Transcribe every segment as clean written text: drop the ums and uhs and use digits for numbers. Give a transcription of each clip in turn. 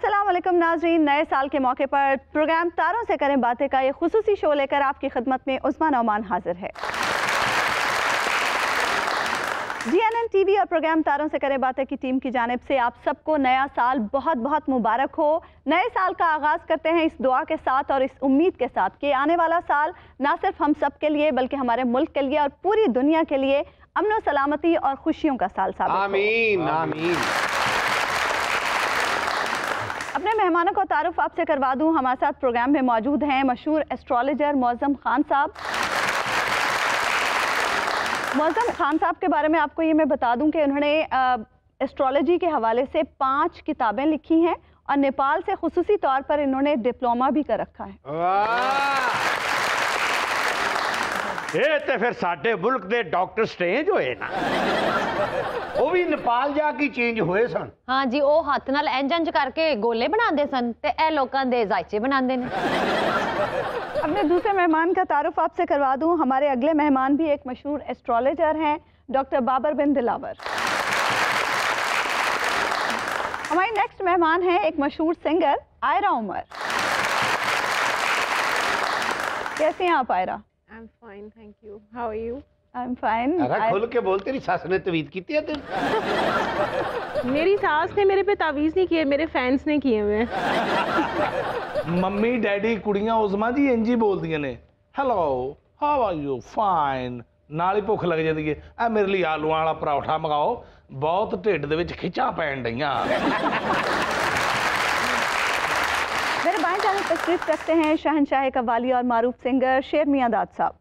अस्सलाम वालेकुम नाज़रीन, नए साल के मौके पर प्रोग्राम तारों से करें बातें का ये खुसूसी शो लेकर आपकी खिदमत में उस्मा नौमान हाजिर है। GNN TV और प्रोग्राम तारों से करें बातें की टीम की जानिब से आप सबको नया साल बहुत बहुत मुबारक हो। नए साल का आगाज़ करते हैं इस दुआ के साथ और इस उम्मीद के साथ कि आने वाला साल ना सिर्फ हम सब के लिए बल्कि हमारे मुल्क के लिए और पूरी दुनिया के लिए अमन सलामती और खुशियों का साल साबित हो। आमीन आमीन। अपने मेहमानों को तारुफ आपसे करवा दूं। हमारे साथ प्रोग्राम में मौजूद हैं मशहूर एस्ट्रोलॉजर मौज़म खान साहब। मौज़म खान साहब के बारे में आपको ये मैं बता दूं कि उन्होंने एस्ट्रोलॉजी के हवाले से 5 किताबें लिखी हैं और नेपाल से खुसूसी तौर पर इन्होंने डिप्लोमा भी कर रखा है। ये तो फिर साडे मुल्क दे डॉक्टर स्ट्रेंज होए ना, वो भी नेपाल जाके चेंज हुए सन। हाँ जी, वो हाथ नाल इंज करके गोले बनाते सन ते ए लोकां दे जायचे बनाते ने। अपने दूसरे मेहमान का तारुफ आपसे करवा दूं। हमारे अगले मेहमान भी एक मशहूर एस्ट्रोलॉजर हैं, डॉक्टर बाबर बिन दिलावर। हमारी नेक्स्ट मेहमान हैं एक मशहूर सिंगर आयरा उमर। कैसी हैं आप Ayra? I'm fine, thank you. How are you? I'm fine. अरे खुल के बोल, तेरी सास ने तवीज़ की है तेरे? मेरी सास ने मेरे पे तावीज़ नहीं किए, मेरे फैंस ने किए हुए। मम्मी डैडी कुड़ियां उज़मा जी इंज ही बोलदियां ने, hello how are you, fine, नाल ही भुख लग जाती है। आ मेरे लिए आलूआं वाला पराठा मंगाओ, बहुत ढिड दे विच खिच्चां पैण डईयां। मेरे बाएं जानिब तशरीफ रखते हैं शहनशाह कव्वाली और मारूफ सिंगर शेर मियां दाद साहब।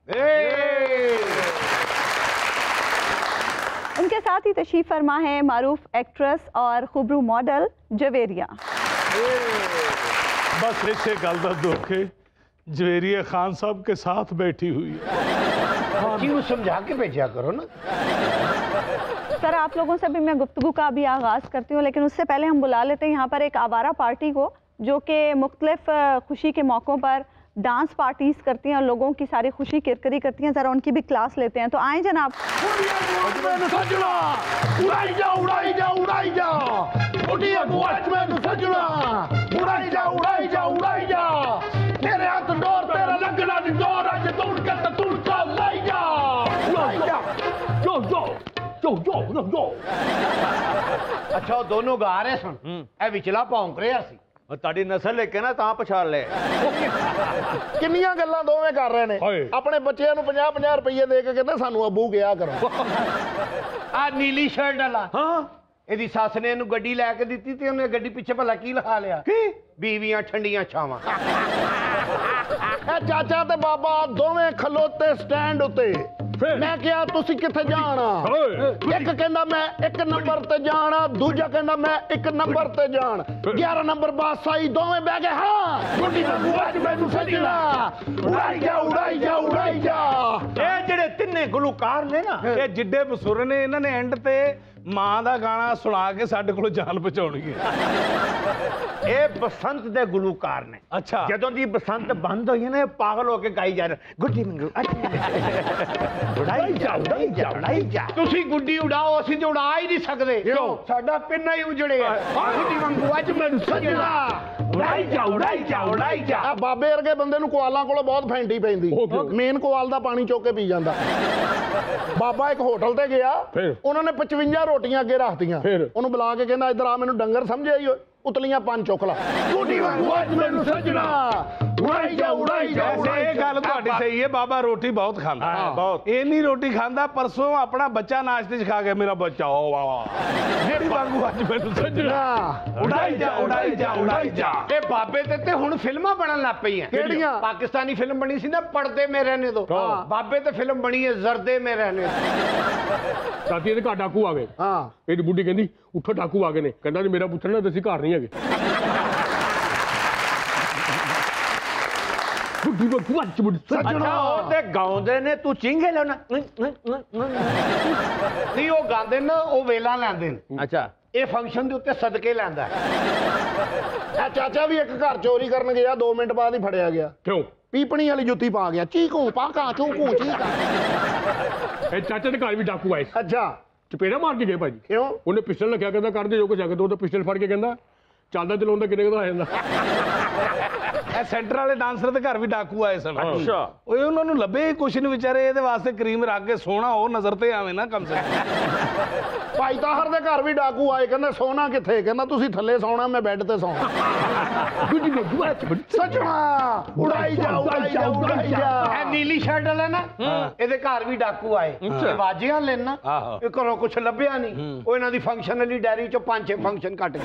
उनके साथ ही तशरीफ फरमा है मारूफ एक्ट्रेस और खुबरू मॉडल जवेरिया। बस इसे गल दा दुख है, जवेरिया खान साहब के साथ बैठी हुई है। क्यों समझा के भेजा करो ना। सर आप लोगों से भी मैं गुफ्तगू का भी आगाज़ करती हूँ, लेकिन उससे पहले हम बुला लेते हैं यहाँ पर एक आवारा पार्टी को जो कि मुख्तलिफ खुशी के मौक़ों पर डांस पार्टीज करती हैं और लोगों की सारी खुशी किरकिरी करती हैं। ज़रा उनकी भी क्लास लेते हैं, तो आए जनाब। अच्छा दोनों गा रहे सन, ए विचला भौंक रहा सी। ਤੁਹਾਡੀ ਨਸਲ ਲੈ ਕੇ ਨਾ ਤਾਂ ਪਛਾਣ ਲੈ। ਕਿੰਨੀਆਂ ਗੱਲਾਂ ਦੋਵੇਂ ਕਰ ਰਹੇ ਨੇ। ਆਪਣੇ ਬੱਚਿਆਂ ਨੂੰ 50-50 ਰੁਪਏ ਦੇ ਕੇ ਕਹਿੰਦੇ ਸਾਨੂੰ ਅੱਬੂ ਗਿਆ ਕਰੋ। ਆ ਨੀਲੀ ਸ਼ਰਟ ਵਾਲਾ, ਹਾਂ ਇਹਦੀ ਸੱਸ ਨੇ ਇਹਨੂੰ ਗੱਡੀ ਲੈ ਕੇ ਦਿੱਤੀ ਤੇ ਉਹਨੇ ਗੱਡੀ ਪਿੱਛੇ ਭਲਾ ਕੀ ਲਿਖਾ ਲਿਆ? ਕੀ? ਬੀਵੀਆਂ ਠੰਡੀਆਂ ਛਾਵਾਂ। ਇਹ ਚਾਚਾ ਤੇ ਬਾਬਾ ਦੋਵੇਂ ਖਲੋਤੇ ਸਟੈਂਡ ਉੱਤੇ। ਮੈਂ ਕਿਹਾ ਤੁਸੀਂ ਕਿੱਥੇ ਜਾਣਾ? ਇੱਕ ਕਹਿੰਦਾ ਮੈਂ 1 ਨੰਬਰ ਤੇ ਜਾਣਾ, ਦੂਜਾ ਕਹਿੰਦਾ ਮੈਂ 1 ਨੰਬਰ ਤੇ ਜਾਣ। 11 ਨੰਬਰ ਬੱਸ ਆਈ, ਦੋਵੇਂ ਬਹਿ ਗਏ ਹਾਂ ਗੁੱਡੀ ਵਾਂਗੂ ਅੱਜ ਮੈਨੂੰ ਸੱਜਣਾ ਉਡਾਈ ਜਾ ਉਡਾਈ ਜਾ ਉਡਾਈ ਜਾ। ਇਹ ਜਿਹੜੇ ਤਿੰਨੇ ਗੁਲੂਕਾਰ ਨੇ ਨਾ, ਇਹ ਜਿੱਡੇ ਬਸੁਰ ਨੇ, ਇਹਨਾਂ ਨੇ ਐਂਡ ਤੇ ਮਾਂ ਦਾ ਗਾਣਾ ਸੁਣਾ ਕੇ ਸਾਡੇ ਕੋਲ ਜਾਨ ਬਚਾਉਣਗੇ। ਇਹ ਬਸੰਤ ਦੇ ਗੁਲੂਕਾਰ ਨੇ। ਅੱਛਾ, ਜਦੋਂ ਦੀ ਬਸੰਤ ਬੰਦ ਹੋਈ ਨਾ, ਪਾਗਲ ਹੋ ਕੇ ਗਾਈ ਜਾ ਰਹੇ ਗੁੱਡੀ ਮੰਗੂ ਉਡਾਈ ਜਾ ਉਡਾਈ ਜਾ ਉਡਾਈ ਜਾ। ਤੁਸੀਂ ਗੁੱਡੀ ਉਡਾਓ, ਅਸੀਂ ਤੇ ਉਡਾ ਹੀ ਨਹੀਂ ਸਕਦੇ। ਕਿਉਂ? ਸਾਡਾ ਪਿੰਨਾ ਹੀ ਉਜੜਿਆ। ਗੁੱਡੀ ਮੰਗੂ ਅੱਜ ਮੈਨੂੰ ਸੱਜਣਾ ਉਡਾਈ ਜਾ ਉਡਾਈ ਜਾ ਉਡਾਈ ਜਾ। ਆ ਬਾਬੇ ਵਰਗੇ ਬੰਦੇ ਨੂੰ ਕੁਆਲਾਂ ਕੋਲੋਂ ਬਹੁਤ ਫੈਂਟੀ ਪੈਂਦੀ। ਮੇਨ ਕੁਆਲ ਦਾ ਪਾਣੀ ਚੁੱਕ ਕੇ ਪੀ ਜਾਂਦਾ। ਬਾਬਾ ਇੱਕ ਹੋਟਲ ਤੇ ਗਿਆ, ਉਹਨਾਂ ਨੇ 55 ਰੋਟੀਆਂ ਅੱਗੇ ਰੱਖਤੀਆਂ। ਉਹਨੂੰ ਬੁਲਾ ਕੇ ਕਹਿੰਦਾ ਇੱਧਰ ਆ, ਮੈਨੂੰ ਡੰਗਰ ਸਮਝਿਆ ਹੀ ਉਤਲੀਆਂ 5 ਚੁੱਕ ਲਾ। ਗੁੱਡੀ ਵਾਂਗੂ ਅੱਜ ਮੈਨੂੰ ਸੱਜਣਾ ਉਡਾਈ ਜਾ ਉਡਾਈ ਜਾ। ਇਹ ਗੱਲ ਤੁਹਾਡੀ ਸਹੀ ਹੈ, ਬਾਬਾ ਰੋਟੀ ਬਹੁਤ ਖਾਂਦਾ ਹੈ, ਬਹੁਤ। ਇੰਨੀ ਰੋਟੀ ਖਾਂਦਾ, ਪਰਸੋਂ ਆਪਣਾ ਬੱਚਾ ਨਾਸ਼ਤੇ 'ਚ ਖਾ ਗਿਆ। ਮੇਰਾ ਬੱਚਾ ਓ ਵਾਹ ਵਾਹ ਜਿਹੜੀ ਵਾਂਗੂ ਅੱਜ ਮੈਨੂੰ ਸੱਜਣਾ ਉਡਾਈ ਜਾ ਉਡਾਈ ਜਾ ਉਡਾਈ ਜਾ। ਇਹ ਬਾਬੇ ਤੇ ਹੁਣ ਫਿਲਮਾਂ ਬਣਨ ਲੱਗ ਪਈਆਂ। ਕਿਹੜੀਆਂ? ਪਾਕਿਸਤਾਨੀ ਫਿਲਮ ਬਣੀ ਸੀ ਨਾ ਪਰਦੇ ਮੇ ਰਹਿਣੇ ਦੋ, ਬਾਬੇ ਤੇ ਫਿਲਮ ਬਣੀ ਹੈ ਜ਼ਰਦੇ ਮੇ ਰਹਿਣੇ। ਸਾਥੀ ਇਹਦੇ ਘਰ ਡਾਕੂ ਆ ਗਏ। ਹਾਂ, ਇਹਦੀ ਬੁੱਢੀ ਕਹਿੰਦੀ ਉੱਠੋ ਡਾਕੂ ਆ ਗਏ ਨੇ। ਕਹਿੰਦਾ ਜੀ ਮੇਰਾ ਪੁੱਛਣਾ ਤੇ ਅਸੀਂ ਘਰ ਨਹੀਂ ਹੈਗੇ। ਬੁੱਢੀ ਬੱਕੂ ਅੱਜ ਬੁੱਢੀ ਅੱਛਾ ਉਹ ਤੇ ਗਾਉਂਦੇ ਨੇ, ਤੂੰ ਚਿੰਗੇ ਲਾਉਣਾ ਨਹੀਂ। ਉਹ ਗਾਉਂਦੇ ਨਾ, ਉਹ ਵੇਲਾ ਲੈਂਦੇ ਨੇ। ਅੱਛਾ, ਇਹ ਫੰਕਸ਼ਨ ਦੇ ਉੱਤੇ ਸਦਕੇ ਲੈਂਦਾ। ਇਹ ਚਾਚਾ ਵੀ ਇੱਕ ਘਰ ਚੋਰੀ ਕਰਨ ਗਿਆ, 2 ਮਿੰਟ ਬਾਅਦ ਹੀ ਫੜਿਆ ਗਿਆ। ਕਿਉਂ? ਪੀਪਣੀ ਵਾਲੀ ਜੁੱਤੀ ਪਾ ਗਿਆ। ਚੀਕੂ ਪਾਕਾ ਚੂਕੂ ਚੀਕਾ। ਇਹ ਚਾਚੇ ਦੇ ਘਰ ਵੀ ਡਾਕੂ ਆਏ। ਅੱਛਾ, ਚਪੇੜਾ ਮਾਰ ਕੇ ਗਏ ਭਾਜੀ। ਕਿਉਂ? ਉਹਨੇ ਪਿਸਟਲ ਰੱਖਿਆ, ਕਹਿੰਦਾ ਕਰਦੇ ਜੋ ਕੁਛ ਹੈਗਾ। ਦੋ ਪਿਸਟਲ ਫੜ ਕੇ ਕਹਿੰਦਾ ਚੱਲਦਾ ਚਲਾਉਂਦਾ ਕਿੰਨੇ ਕੁ ਦਾ ਆ ਜਾਂਦਾ। ਇਹ ਸੈਂਟਰ ਵਾਲੇ ਡਾਂਸਰ ਦੇ ਘਰ ਵੀ ਡਾਕੂ ਆਏ ਸਨ। ਅੱਛਾ। ਓਏ ਉਹਨਾਂ ਨੂੰ ਲੱਭੇ ਹੀ ਕੁਛ ਨਹੀਂ ਵਿਚਾਰੇ, ਇਹਦੇ ਵਾਸਤੇ ਕਰੀਮ ਰੱਖ ਕੇ ਸੋਹਣਾ ਉਹ ਨਜ਼ਰ ਤੇ ਆਵੇ ਨਾ ਕਮ ਸੇ ਕਮ। ਭਾਈ ਤਾਹਰ ਦੇ ਘਰ ਵੀ ਡਾਕੂ ਆਏ, ਕਹਿੰਦੇ ਸੋਨਾ ਕਿੱਥੇ? ਕਹਿੰਦਾ ਤੁਸੀਂ ਥੱਲੇ ਸੌਣਾ, ਮੈਂ ਬੈੱਡ ਤੇ ਸੌਣਾ। ਸੱਜਣਾ ਉਡਾਈ ਜਾ ਉਡਾਈ ਜਾ ਉਡਾਈ ਜਾ। ਇਹ ਨੀਲੀ ਸ਼ਰਟ ਵਾਲਾ ਨਾ, ਇਹਦੇ ਘਰ ਵੀ ਡਾਕੂ ਆਏ, ਵਾਜੀਆਂ ਲੈਣਾ, ਇਹ ਘਰੋਂ ਕੁਛ ਲੱਭਿਆ ਨਹੀਂ, ਉਹ ਇਹਨਾਂ ਦੀ ਫੰਕਸ਼ਨ ਵਾਲੀ ਡਾਇਰੀ ਚੋਂ 5-6 ਫੰਕਸ਼ਨ ਕੱਟ ਗਏ।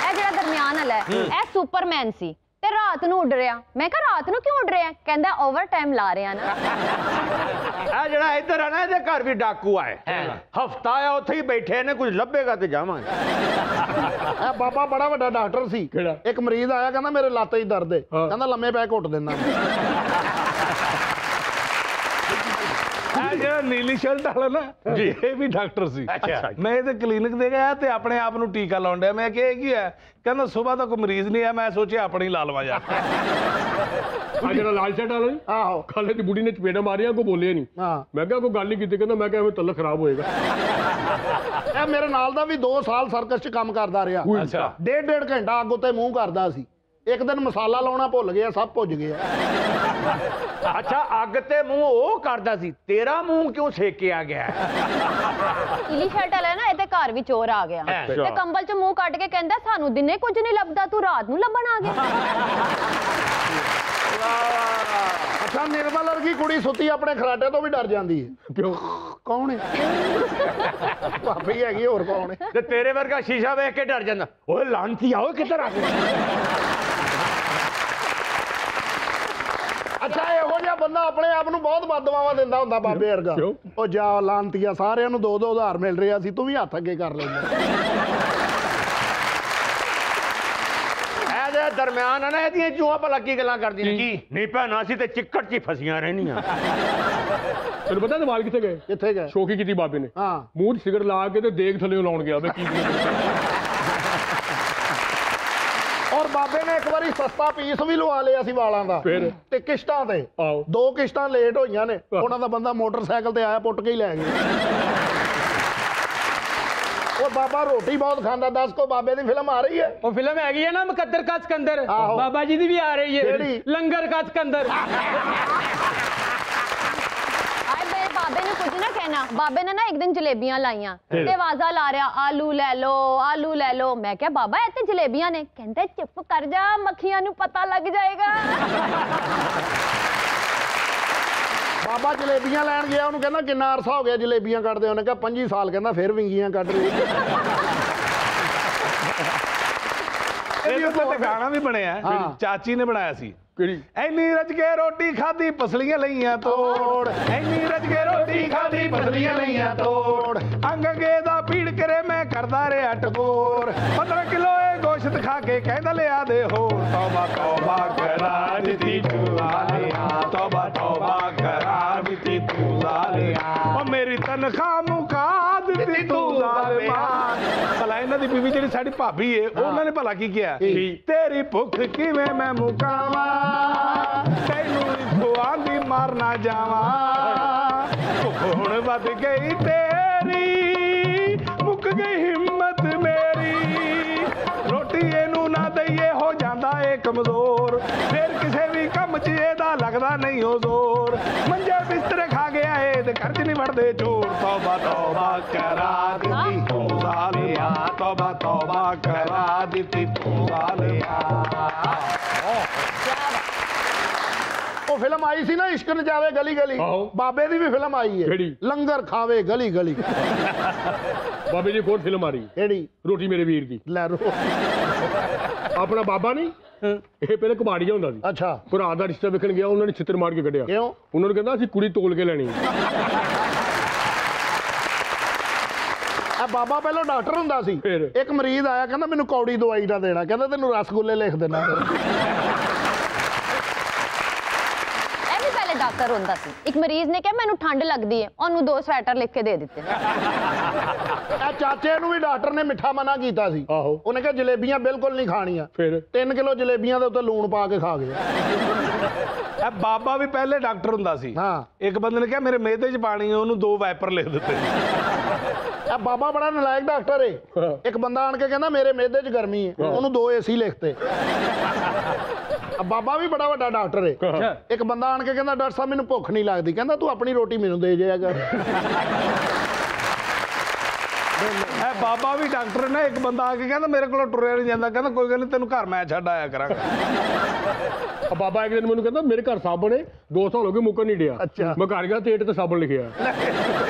ਇਹ ਜਿਹੜਾ ਦਰਮਿਆਨ ਵਾਲਾ ਹੈ, ਇਹ ਸੁਪਰਮੈਨ ਸੀ ਤੇ ਰਾਤ ਨੂੰ ਉੱਡ ਰਿਹਾ। ਮੈਂ ਕਿਹਾ ਰਾਤ ਨੂੰ ਕਿਉਂ ਉੱਡ ਰਿਹਾ? ਕਹਿੰਦਾ ਓਵਰ ਟਾਈਮ ਲਾ ਰਿਹਾ ਨਾ। ਇਹ ਜਿਹੜਾ ਇੱਧਰ ਆ ਨਾ, ਇਹਦੇ ਘਰ ਵੀ ਡਾਕੂ ਆਏ, ਹਫਤਾ ਆ ਉੱਥੇ ਹੀ ਬੈਠੇ ਨੇ, ਕੁਝ ਲੱਭੇਗਾ ਤੇ ਜਾਵਾਂਗੇ। ਇਹ ਬਾਬਾ ਬੜਾ ਵੱਡਾ ਡਾਕਟਰ ਸੀ। ਇੱਕ ਮਰੀਜ਼ ਆਇਆ, ਕਹਿੰਦਾ ਮੇਰੇ ਲੱਤ 'ਚ ਦਰਦ ਹੈ, ਕਹਿੰਦਾ ਲੰਮੇ ਪੈ ਘੁੱਟ ਦਿੰਦਾ। ਜਿਹੜਾ ਨੀਲੀ ਸ਼ਰਟ ਵਾਲਾ ਨਾ ਜੀ, ਇਹ ਵੀ ਡਾਕਟਰ ਸੀ। ਮੈਂ ਇਹਦੇ ਕਲੀਨਿਕ ਦੇ ਗਿਆ ਤੇ ਆਪਣੇ ਆਪ ਨੂੰ ਟੀਕਾ ਲਾਉਣ ਡਿਆ। ਮੈਂ ਕਿਹਾ ਇਹ ਕੀ ਹੈ? ਕਹਿੰਦਾ ਸਵੇਰ ਦਾ ਕੋਈ ਮਰੀਜ਼ ਨਹੀਂ ਆ, ਮੈਂ ਸੋਚਿਆ ਆਪਣੀ ਲਾ ਲਵਾਂ ਯਾਰ। ਆ ਜਿਹੜਾ ਲਾਲ ਸ਼ਰਟ ਵਾਲਾ ਜੀ, ਆਹੋ ਖਾਲੇ ਦੀ ਬੁੜੀ ਨੇ ਚਪੇੜਾ ਮਾਰਿਆ, ਕੋਈ ਬੋਲਿਆ ਨਹੀਂ। ਮੈਂ ਕਿਹਾ ਕੋਈ ਗੱਲ ਨਹੀਂ ਕੀਤੀ, ਕਹਿੰਦਾ ਮੈਂ ਕਿਹਾ ਐਵੇਂ ਤਲਕ ਖਰਾਬ ਹੋਏਗਾ। ਇਹ ਮੇਰੇ ਨਾਲ ਦਾ ਵੀ 2 ਸਾਲ ਸਰਕਸ 'ਚ ਕੰਮ ਕਰਦਾ ਰਿਹਾ। ਅੱਛਾ। 1.5 ਘੰਟਾ ਅੱਗ ਉੱਤੇ ਮੂੰਹ ਕਰਦਾ ਸੀ। ਇੱਕ ਦਿਨ ਮਸਾਲਾ ਲਾਉਣਾ ਭੁੱਲ ਗਿਆ, ਸਭ ਭੁੱਜ ਗਿਆ। ਅੱਛਾ, ਅੱਗ ਤੇ ਮੂੰਹ ਉਹ ਕਰਦਾ ਸੀ, ਤੇਰਾ ਮੂੰਹ ਕਿਉਂ ਸੇਕਿਆ ਗਿਆ? ਨੀਲੀ ਸ਼ਰਟ ਵਾਲਾ ਨਾ, ਇਹਦੇ ਘਰ ਵੀ ਚੋਰ ਆ ਗਿਆ ਤੇ ਕੰਬਲ 'ਚ ਮੂੰਹ ਕੱਢ ਕੇ ਕਹਿੰਦਾ ਸਾਨੂੰ ਦਿਨੇ ਕੁਝ ਨਹੀਂ ਲੱਭਦਾ, ਤੂੰ ਰਾਤ ਨੂੰ ਲੱਭਣ ਆ ਗਿਆ। ਅੱਛਾ, ਨਿਰਮਲ ਵਰਗੀ ਕੁੜੀ ਸੁੱਤੀ ਆਪਣੇ ਖਰਾਟੇ ਤੋਂ ਵੀ ਡਰ ਜਾਂਦੀ ਹੈ। ਕਿਉਂ? ਕੌਣ ਹੈ? ਭਾਬੀ ਹੈਗੀ, ਹੋਰ ਕੌਣ ਹੈ? ਤੇ ਤੇਰੇ ਵਰਗਾ ਸ਼ੀਸ਼ਾ ਵੇਖ ਕੇ ਡਰ ਜਾਂਦਾ। ਓਏ ਲਾਂਤੀ ਆਓ, ਕਿੱਧਰ ਆ ਗਏ? ਅੱਛਾ, ਇਹੋ ਜਿਹਾ ਬੰਦਾ ਆਪਣੇ ਆਪ ਨੂੰ ਬਹੁਤ ਬਦਦੁਆਵਾਂ ਦਿੰਦਾ ਹੁੰਦਾ ਬਾਬੇ ਵਰਗਾ। ਉਹ ਜਾ ਲਾਂਤੀਆ, ਸਾਰਿਆਂ ਨੂੰ 2-2 ਉਧਾਰ ਮਿਲ ਰਿਹਾ ਸੀ, ਤੂੰ ਵੀ ਹੱਥ ਅੱਗੇ ਕਰ ਲੈਂਦਾ। ਇਹਦੇ ਦਰਮਿਆਨ ਆ ਨਾ, ਇਹਦੀਆਂ ਚੂਹਾਂ ਭਲਾ ਕੀ ਗੱਲਾਂ ਕਰਦੀਆਂ ਕੀ ਨਹੀਂ ਭੈਣਾਂ, ਅਸੀਂ ਤੇ ਚਿੱਕੜ 'ਚ ਹੀ ਫਸੀਆਂ ਰਹਿਣੀਆਂ। ਤੈਨੂੰ ਪਤਾ ਵਾਲ ਕਿੱਥੇ ਗਏ? ਕਿੱਥੇ ਗਏ? ਸ਼ੋਕੀ ਕੀਤੀ ਬਾਬੇ ਨੇ। ਹਾਂ, ਮੂੰਹ 'ਚ ਸਿਗਰਟ ਲਾ ਕੇ ਤੇ ਦੇਗ ਥੱਲੇ ਲਾਉਣ ਗਿਆ। ਵੇ ਕੀ ਔਰ ਬਾਬੇ ਨੇ ਇੱਕ ਵਾਰੀ ਸਸਤਾ ਪੀਸ ਵੀ ਲਵਾ ਲਿਆ ਸੀ ਵਾਲਾਂ ਦਾ, ਫਿਰ? ਤੇ ਕਿਸ਼ਤਾਂ ਤੇ। ਆਹੋ। 2 ਕਿਸ਼ਤਾਂ ਲੇਟ ਹੋਈਆਂ ਨੇ, ਉਹਨਾਂ ਦਾ ਬੰਦਾ ਮੋਟਰਸਾਈਕਲ ਤੇ ਆਇਆ, ਪੁੱਟ ਕੇ ਹੀ ਲੈ ਗਿਆ। ਉਹ ਬਾਬਾ ਰੋਟੀ ਬਹੁਤ ਖਾਂਦਾ। 10 ਕੋ ਬਾਬੇ ਦੀ ਫਿਲਮ ਆ ਰਹੀ ਹੈ। ਉਹ ਫਿਲਮ ਹੈਗੀ ਹੈ ਨਾ, ਮੁਕੱਦਰ ਕਾ ਸਿਕੰਦਰ, ਆਹੋ। ਬਾਬਾ ਜੀ ਦੀ ਵੀ ਆ ਰਹੀ ਹੈ। ਕਿਹੜੀ? ਲੰਗਰ ਕਾ ਸਿਕੰਦਰ। ਆਏ ਬੇ ਬਾਬੇ ਨੇ ਕੁਝ ਨਾ ਕਹਿਣਾ। ਬਾਬੇ ਨੇ ਨਾ ਇੱਕ ਦਿਨ ਜਲੇਬੀਆਂ ਲਾਈਆਂ ਤੇ ਆਵਾਜ਼ਾਂ ਲਾ ਰਿਹਾ, ਆਲੂ ਲੈ ਲੋ, ਆਲੂ ਲੈ ਲੋ। ਮੈਂ ਕਿਹਾ ਬਾਬਾ ਇੱਥੇ ਜਲੇਬੀਆਂ ਨੇ? ਕਹਿੰਦੇ ਚੁੱਪ ਕਰ ਜਾ, ਮੱਖੀਆਂ ਨੂੰ ਪਤਾ ਲੱਗ ਜਾਏਗਾ। ਬਾਬਾ ਜਲੇਬੀਆਂ ਲੈਣ ਗਿਆ, ਉਹਨੂੰ ਕਹਿੰਦਾ ਕਿੰਨਾ ਅਰਸਾ ਹੋ ਗਿਆ ਜਲੇਬੀਆਂ ਕੱਢਦੇ? ਉਹਨੇ ਕਿਹਾ 25 ਸਾਲ। ਕਹਿੰਦਾ ਫਿਰ ਵਿੰਗੀਆਂ ਕੱਢ ਰਹੀ। ਇਹਦੇ ਉੱਤੇ ਗਾਣਾ ਵੀ ਬਣਿਆ, ਚਾਚੀ ਨੇ ਬਣਾਇਆ ਸੀ। ਕਿਹੜੀ? ਐਨੀ ਰਜ ਕੇ ਰੋਟੀ ਖਾਦੀ, ਪਸਲੀਆਂ ਲਈਆਂ ਤੋੜ। ਐਨੀ ਰਜ ਕੇ ਰੋਟੀ ਖਾਦੀ, ਪਸਲੀਆਂ ਲਈਆਂ ਤੋੜ। ਅੰਗ ਅੰਗੇ ਦਾ ਪੀੜ ਕਰੇ, ਮੈਂ ਕਰਦਾ ਰਿਹਾ ਟਕੋਰ। 15 ਕਿਲੋ ਇਹ ਗੋਸ਼ਤ ਖਾ ਕੇ ਕਹਿੰਦਾ ਲਿਆ ਦੇ ਹੋਰ। ਤੌਬਾ ਤੌਬਾ ਕਰਾ ਦਿੱਤੀ ਤੂੰ ਜ਼ਾਲਿਆ, ਤੌਬਾ ਤੌਬਾ ਕਰਾ ਦਿੱਤੀ ਤੂੰ ਜ਼ਾਲਿਆ। ਉਹ ਮੇਰੀ ਤਨਖਾਹ ਮੁਕਾ ਦਿੱਤੀ ਤੂੰ ਜ਼ਾਲਿਮਾ। ਭਲਾ ਇਹਨਾਂ ਦੀ ਬੀਵੀ ਜਿਹੜੀ ਸਾਡੀ ਭਾਬੀ ਏ, ਉਹਨਾਂ ਨੇ ਭਲਾ ਕੀ ਕਿਹਾ? ਤੇਰੀ ਭੁੱਖ ਕਿਵੇਂ ਮੈਂ ਮੁਕਾਵਾਂ, ਤੈਨੂੰ ਖੁਆ ਦੀ ਮਾਰ ਨਾ ਜਾਵਾਂ। ਭੁੱਖ ਹੁਣ ਵੱਧ ਗਈ ਤੇਰੀ, ਮੁੱਕ ਗਈ ਹਿੰਮਤ ਮੇਰੀ। ਰੋਟੀ ਇਹਨੂੰ ਨਾ ਦਈਏ, ਹੋ ਜਾਂਦਾ ਏ ਕਮਜ਼ੋਰ। ਫਿਰ ਕਿਸੇ ਵੀ ਕੰਮ 'ਚ ਇਹਦਾ ਲੱਗਦਾ ਨਹੀਂ ਉਹ ਜ਼ੋਰ। ਮੰਜੇ ਬਿਸਤਰੇ ਖਾ ਗਿਆ ਏ ਤੇ ਘਰ 'ਚ ਨਹੀਂ ਵੜਦੇ ਚੋਰ। ਤੌਬਾ ਤੌਬਾ ਕਰਾ ਦਿੱਤੀ ਤੂੰ ਜ਼ਾਲਿਆ, ਤੌਬਾ ਤੌਬਾ ਕਰਾ ਦਿੱਤੀ ਤੂੰ ਜ਼ਾਲਿਆ। ਉਹ ਫਿਲਮ ਆਈ ਸੀ ਨਾ, ਇਸ਼ਕ ਨਚਾਵੇ ਗਲੀ ਗਲੀ। ਬਾਬੇ ਦੀ ਵੀ ਫਿਲਮ ਆਈ ਹੈ, ਲੰਗਰ ਖਾਵੇ ਗਲੀ ਗਲੀ। ਬਾਬੇ ਜੀ ਕੋਲ ਫਿਲਮ ਆ ਰਹੀ। ਕਿਹੜੀ? ਰੋਟੀ ਮੇਰੇ ਵੀਰ ਦੀ। ਲੈ ਰੋ। ਆਪਣਾ ਬਾਬਾ ਨਹੀਂ, ਇਹ ਪਹਿਲੇ ਕਬਾੜੀਆ ਹੁੰਦਾ ਸੀ। ਅੱਛਾ। ਭਰਾ ਦਾ ਰਿਸ਼ਤਾ ਵੇਖਣ ਗਿਆ, ਉਹਨਾਂ ਨੇ ਛਿੱਤਰ ਮਾਰ ਕੇ ਕੱਢਿਆ। ਕਿਉਂ? ਉਹਨਾਂ ਨੂੰ ਕਹਿੰਦਾ ਅਸੀਂ ਕੁੜੀ ਤੋਲ ਕੇ ਲੈਣੀ। ਆ ਬਾਬਾ ਪਹਿਲਾਂ ਡਾਕਟਰ ਹੁੰਦਾ ਸੀ। ਇੱਕ ਮਰੀਜ਼ ਆਇਆ, ਕਹਿੰਦਾ ਮੈਨੂੰ ਕੌੜੀ ਦਵਾਈ ਨਾ ਦੇਣਾ, ਕਹਿੰਦਾ ਤੈਨੂੰ ਰਸਗੁੱਲੇ ਲਿਖ ਦੇਣਾ। ਡਾਕਟਰ ਹੁੰਦਾ ਸੀ। ਇੱਕ ਮਰੀਜ਼ ਨੇ ਕਿਹਾ ਮੈਨੂੰ ਠੰਡ ਲੱਗਦੀ ਹੈ, ਉਹਨੂੰ 2 ਸਵੈਟਰ ਲਿਖ ਕੇ ਦੇ ਦਿੱਤੇ। ਆ ਚਾਚੇ ਨੂੰ ਵੀ ਡਾਕਟਰ ਨੇ ਮਿੱਠਾ ਮਨਾ ਕੀਤਾ ਸੀ। ਉਹਨੇ ਕਿਹਾ ਜਲੇਬੀਆਂ ਬਿਲਕੁਲ ਨਹੀਂ ਖਾਣੀਆਂ। ਫਿਰ 3 ਕਿਲੋ ਜਲੇਬੀਆਂ ਦੇ ਉੱਤੇ ਲੂਣ ਪਾ ਕੇ ਖਾ ਗਿਆ। ਇਹ ਬਾਬਾ ਵੀ ਪਹਿਲੇ ਡਾਕਟਰ ਹੁੰਦਾ ਸੀ। ਇੱਕ ਬੰਦੇ ਨੇ ਕਿਹਾ ਮੇਰੇ ਮਿਹਦੇ 'ਚ ਪਾਣੀ ਹੈ, ਉਹਨੂੰ 2 ਵਾਈਪਰ ਲਿਖ ਦਿੱਤੇ। ਇਹ ਬਾਬਾ ਬੜਾ ਨਲਾਇਕ ਡਾਕਟਰ ਏ। ਇੱਕ ਬੰਦਾ ਆਣ ਕੇ ਕਹਿੰਦਾ ਮੇਰੇ ਮਿਹਦੇ 'ਚ ਗਰਮੀ ਹੈ, ਉਹਨੂੰ 2 AC ਲਿਖਤੇ। ਬਾਬਾ ਵੀ ਬੜਾ ਵੱਡਾ ਡਾਕਟਰ ਏ। ਇੱਕ ਬੰਦਾ ਆਣ ਕੇ ਕਹਿੰਦਾ ਡਾਕਟਰ ਸਾਹਿਬ ਮੈਨੂੰ ਭੁੱਖ ਨਹੀਂ ਲੱਗਦੀ, ਕਹਿੰਦਾ ਤੂੰ ਆਪਣੀ ਰੋਟੀ ਮੈਨੂੰ ਦੇ ਜਾਇਆ ਕਰ। ਇਹ ਬਾਬਾ ਵੀ ਡਾਕਟਰ ਨੇ। ਇੱਕ ਬੰਦਾ ਆ ਕੇ ਕਹਿੰਦਾ ਮੇਰੇ ਕੋਲ ਟੁਰਿਆ ਨਹੀਂ ਜਾਂਦਾ, ਕਹਿੰਦਾ ਕੋਈ ਗੱਲ ਨਹੀਂ ਤੈਨੂੰ ਘਰ ਮੈਂ ਛੱਡ ਆਇਆ ਕਰਾਂਗਾ। ਬਾਬਾ ਇੱਕ ਦਿਨ ਮੈਨੂੰ ਕਹਿੰਦਾ ਮੇਰੇ ਘਰ ਸਾਬਣ है 2 साल हो गए मुक्कन नहीं दिया। अच्छा। मैं घर गया तेट तो साबण लिखे है।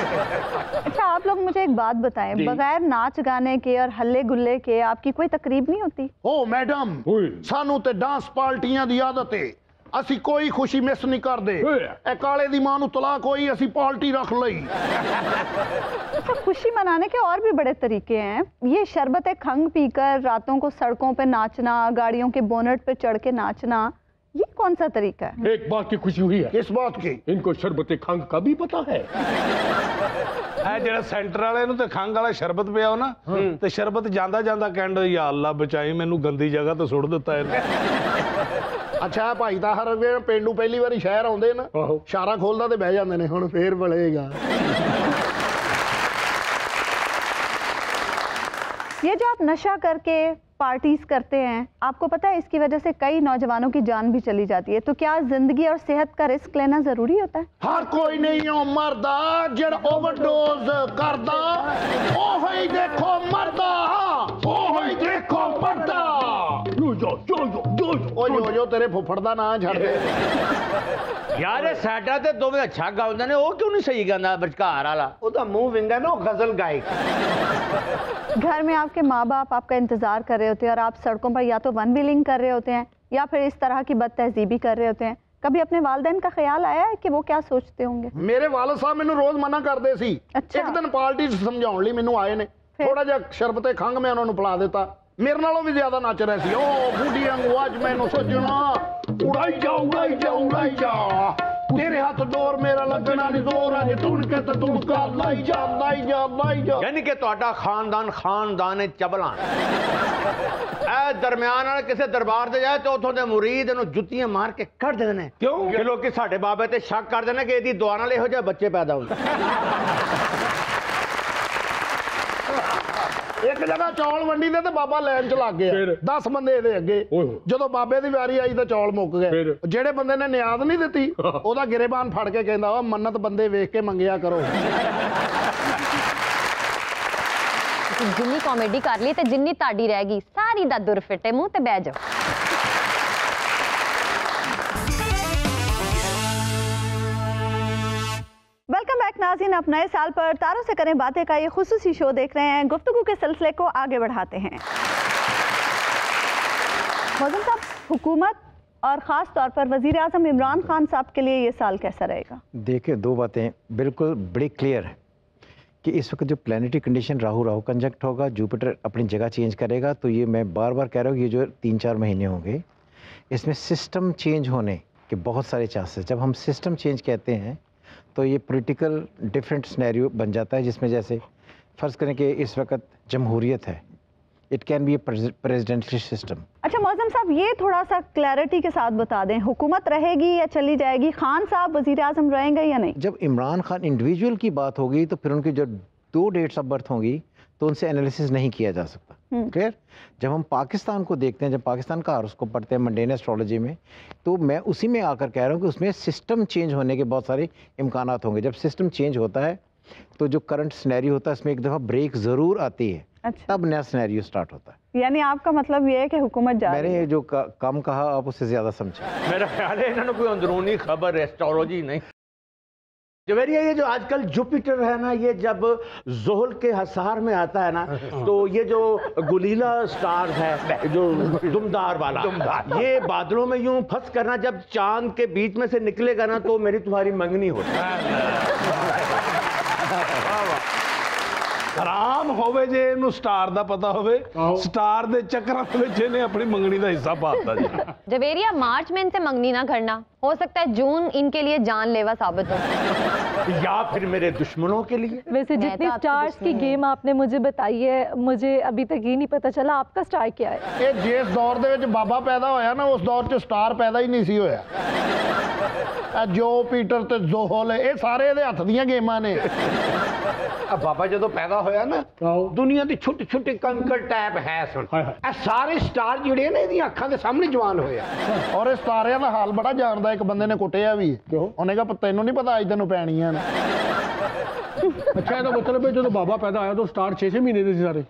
अच्छा आप लोग मुझे एक बात बताएं, बगैर नाच गाने के और हल्ले गुल्ले के आपकी कोई तकरीब नहीं होती? ओ मैडम सानू ते डांस पार्टियां दी आदत है, ਅਸੀਂ ਕੋਈ ਖੁਸ਼ੀ ਮਿਸ ਨਹੀਂ ਕਰਦੇ। ਇਹ ਕਾਲੇ ਦੀ ਮਾਂ ਨੂੰ ਤਲਾਕ ਹੋਈ, ਅਸੀਂ ਪਾर्टी रख लई। अच्छा खुशी मनाने के और भी बड़े तरीके हैं। ये शरबत खंग पीकर रातों को सड़कों पे नाचना, गाड़ियों के बोनट पे चढ़ के नाचना, ये कौन सा तरीका है? एक बात की खुशी हुई है। किस बात की? इनको शरबत खंग का भी पता है। ਜਿਹੜਾ ਸੈਂਟਰ ਵਾਲੇ ਨੂੰ ਤੇ ਖੰਗ ਵਾਲਾ ਸ਼ਰਬਤ ਪਿਆ ਨਾ, ਤੇ ਸ਼ਰਬਤ ਜਾਂਦਾ ਜਾਂਦਾ ਕਹਿੰਦਾ ਯਾ ਅੱਲਾ ਬਚਾਈ ਮੈਨੂੰ ਗੰਦੀ ਜਗ੍ਹਾ ਤੇ ਸੁੱਟ ਦਿੱਤਾ ਇਹਨੇ। ਅੱਛਾ ਭਾਈ ਤਾਂ ਹਰ ਪਿੰਡੂ ਪਹਿਲੀ ਵਾਰੀ ਸ਼ਹਿਰ ਆਉਂਦੇ ਨਾ, ਇਸ਼ਾਰਾ ਖੋਲਦਾ ਤੇ ਬਹਿ ਜਾਂਦੇ ਨੇ ਹੁਣ ਫੇਰ ਬਲੇਗਾ। ये जो आप नशा करके पार्टीज करते हैं, आपको पता है इसकी वजह से कई नौजवानों की जान भी चली जाती है, तो क्या जिंदगी और सेहत का रिस्क लेना जरूरी होता है? हर कोई नहीं हो मरदा जेड़ा ओवरडोज करदा, ओह ही देखो मरदा, ओह ही देखो मरदा। जो तेरे फुफड़ दा नाम छड़ दे यार साडा ते दोवें अच्छा गाउंदे ने, ਉਹ क्यों नहीं सही गांदा बचकार वाला? ਉਹਦਾ ਮੂੰਹ ਵਿੰਗਾ ਨਾ, गजल गायक। घर में आपके माँ बाप आपका इंतजार कर रहे होते हैं और आप सड़कों पर या तो वन व्हीलिंग कर रहे होते हैं या फिर इस तरह की बदतहजीबी कर रहे होते हैं। कभी अपने वालिदैन का ख्याल आया है कि वो क्या सोचते होंगे? मेरे वालिद साहब मैनू रोज मना करते सी। अच्छा। एक दिन पार्टी समझाउण लई मैनू आए ने, थोड़ा जिहा शरबते खंग मैं उन्होंने पिला दिता, मेरे नालों भी ज्यादा नच रहे सी। ओ बूढ़ी वांगू अज मैनू सजना उड़ाई जा उड़ाई जा उड़ाई जा, तेरे हाथ डोर मेरा लगना नहीं जोर, अज तुड़के ते तुड़का लाई जा लाई जा लाई जा। यानी कि ਤੁਹਾਡਾ ਖਾਨਦਾਨ ਚਬਲਾਂ ਐ ਦਰਮਿਆਨ ਵਾਲੇ ਕਿਸੇ ਦਰਬਾਰ ਤੇ ਜਾਏ ਤੇ ਉਥੋਂ ਦੇ ਮੁਰੀਦ ਇਹਨੂੰ ਜੁੱਤੀਆਂ ਮਾਰ ਕੇ ਕੱਢ ਦਿੰਦੇ ਨੇ। ਕਿਉਂ? ਕਿ ਲੋਕੀ ਸਾਡੇ ਬਾਬੇ ਤੇ ਸ਼ੱਕ ਕਰਦੇ ਨੇ ਕਿ ਇਹਦੀ ਦੁਆ ਨਾਲ ਇਹੋ ਜਿਹੇ ਬੱਚੇ ਪੈਦਾ ਹੁੰਦੇ। ਇੱਕ ਜਗ੍ਹਾ ਚੌਲ ਵੰਡੀ ਦੇ ਤੇ ਬਾਬਾ ਲਾਈਨ ਚ ਲੱਗ ਗਿਆ, 10 ਬੰਦੇ ਇਹਦੇ ਅੱਗੇ। ਜਦੋਂ ਬਾਬੇ ਦੀ ਵਾਰੀ ਆਈ ਤਾਂ ਚੌਲ ਮੁੱਕ ਗਏ। ਜਿਹੜੇ ਬੰਦੇ ਨੇ ਨਿਆਦ ਨਹੀਂ ਦਿੱਤੀ ਉਹਦਾ ਗਿਰੇਬਾਨ ਫੜ ਕੇ ਕਹਿੰਦਾ ਉਹ ਮੰਨਤ ਬੰਦੇ ਵੇਖ ਕੇ ਮੰਗਿਆ ਕਰੋ। ਜਿੰਨੀ ਕਾਮੇਡੀ ਕਰ ਲਈ ਤੇ ਜਿੰਨੀ ਤੁਹਾਡੀ ਰਹਿ ਗਈ ਸਾਰੀ ਦਾ ਦੁਰ ਫਿੱਟੇ ਮੂੰਹ ਤੇ ਬਹਿ ਜਾਓ। वेलकम बैक नाज़रीन, आप नए साल पर तारों से करें बातें का ये खुसूसी शो देख रहे हैं। गुफ्तगू के सिलसिले को आगे बढ़ाते हैं। मौजूद साहब, हुकूमत और ख़ास तौर पर वज़ीर आज़म इमरान खान साहब के लिए ये साल कैसा रहेगा? देखिए, 2 बातें बिल्कुल बड़ी क्लियर है कि इस वक्त जो प्लानिटरी कंडीशन राहु कंजंक्ट होगा, जुपिटर अपनी जगह चेंज करेगा, तो ये मैं बार बार कह रहा हूँ, ये जो 3-4 महीने होंगे इसमें सिस्टम चेंज होने के बहुत सारे चांसेस। जब हम सिस्टम चेंज कहते हैं तो ये पॉलिटिकल डिफरेंट सिनेरियो बन जाता है, जिसमें जैसे फ़र्ज़ करें कि इस वक्त जमहूरियत है, it can be A presidential system. अच्छा मौज़म साहब, ये थोड़ा सा क्लैरिटी के साथ बता दें, हुकूमत रहेगी या चली जाएगी? खान साहब वज़ीर आज़म रहेंगे या नहीं? जब इमरान खान इंडिविजुअल की बात होगी तो फिर उनकी जो 2 डेट्स ऑफ बर्थ होंगी तो उनसे एनालिसिस नहीं किया जा सकता। क्लियर? जब हम पाकिस्तान को देखते हैं, जब पाकिस्तान का हॉरोस्कोप पढ़ते हैं मंडेन एस्ट्रोलॉजी में, तो मैं उसी में आकर कह रहा हूँ कि उसमें सिस्टम चेंज होने के बहुत सारे इम्कानात होंगे। जब सिस्टम चेंज होता है तो जो करंट सिनेरियो होता है इसमें एक दफ़ा ब्रेक ज़रूर आती है। अच्छा। तब नया सिनेरियो स्टार्ट होता है। यानी आपका मतलब ये है कि हुकूमत जा रही है? मैंने जो कम कहा आप उससे ज़्यादा समझे। मेरा ख्याल है इन्होंने कोई अंदरूनी खबर एस्ट्रोलॉजी नहीं। जवेरिया, ये जो आजकल जुपिटर है ना, ये जब ज़ोहल के हसार में आता है ना, तो ये जो गुलीला स्टार है, जो दुमदार वाला, ये बादलों में यूं फंस करना, जब चांद के बीच में से निकलेगा ना, तो मेरी तुम्हारी मंगनी होती। ਹਰਾਮ ਹੋਵੇ ਜੇ ਇਹਨੂੰ ਸਟਾਰ ਦਾ ਪਤਾ ਹੋਵੇ, ਸਟਾਰ ਦੇ ਚੱਕਰਾਂ ਵਿੱਚ ਇਹਨੇ ਆਪਣੀ ਮੰਗਣੀ ਦਾ ਹਿੱਸਾ ਪਾਤਾ ਜੀ। जवेरिया, मार्च में इनसे मंगनी ना करना, हो सकता है जून इनके लिए जानलेवा साबित हो। या फिर मेरे दुश्मनों के लिए। वैसे जितनी स्टार्स की गेम आपने मुझे बताई है, मुझे अभी तक ये नहीं पता चला आपका स्टार क्या है। ਇਹ ਜਿਸ ਦੌਰ ਦੇ ਵਿੱਚ ਬਾਬਾ ਪੈਦਾ ਹੋਇਆ ਨਾ, ਉਸ ਦੌਰ 'ਚ ਸਟਾਰ ਪੈਦਾ ਹੀ ਨਹੀਂ ਸੀ ਹੋਇਆ। ਜੋਪੀਟਰ ਤੇ ਜ਼ੋਹਲ ਇਹ ਸਾਰੇ ਇਹਦੇ ਹੱਥ ਦੀਆਂ ਗੇਮਾਂ ਨੇ। ਬਾਬਾ ਜਦੋਂ ਪੈਦਾ ਹੋਇਆ ਨਾ ਦੁਨੀਆ ਦੀ ਛੋਟੇ ਛੋਟੇ ਕੰਕਰ ਟੈਪ ਹੈ ਸੁਣ ਇਹ ਸਾਰੇ ਸਟਾਰ ਜਿਹੜੇ ਨੇ ਇਹਦੀਆਂ ਅੱਖਾਂ ਦੇ ਸਾਹਮਣੇ ਜਵਾਨ ਹੋਏ ਆ। ਔਰ ਇਹ ਸਤਾਰਿਆਂ ਦਾ ਹਾਲ ਬੜਾ ਜਾਣਦਾ। ਇੱਕ ਬੰਦੇ ਨੇ ਕੁੱਟਿਆ ਵੀ, ਉਹਨੇ ਕਿਹਾ ਤੈਨੂੰ ਨਹੀਂ ਪਤਾ ਅੱਜ ਤੈਨੂੰ ਪੈਣੀਆਂ ਨੇ। ਅੱਛਾ ਇਹਦਾ ਮਤਲਬ ਹੈ ਜਦੋਂ ਬਾਬਾ ਪੈਦਾ ਹੋਇਆ ਤਾਂ ਸਟਾਰ 6-6 ਮਹੀਨੇ ਦੇ ਸੀ ਸਾਰੇ।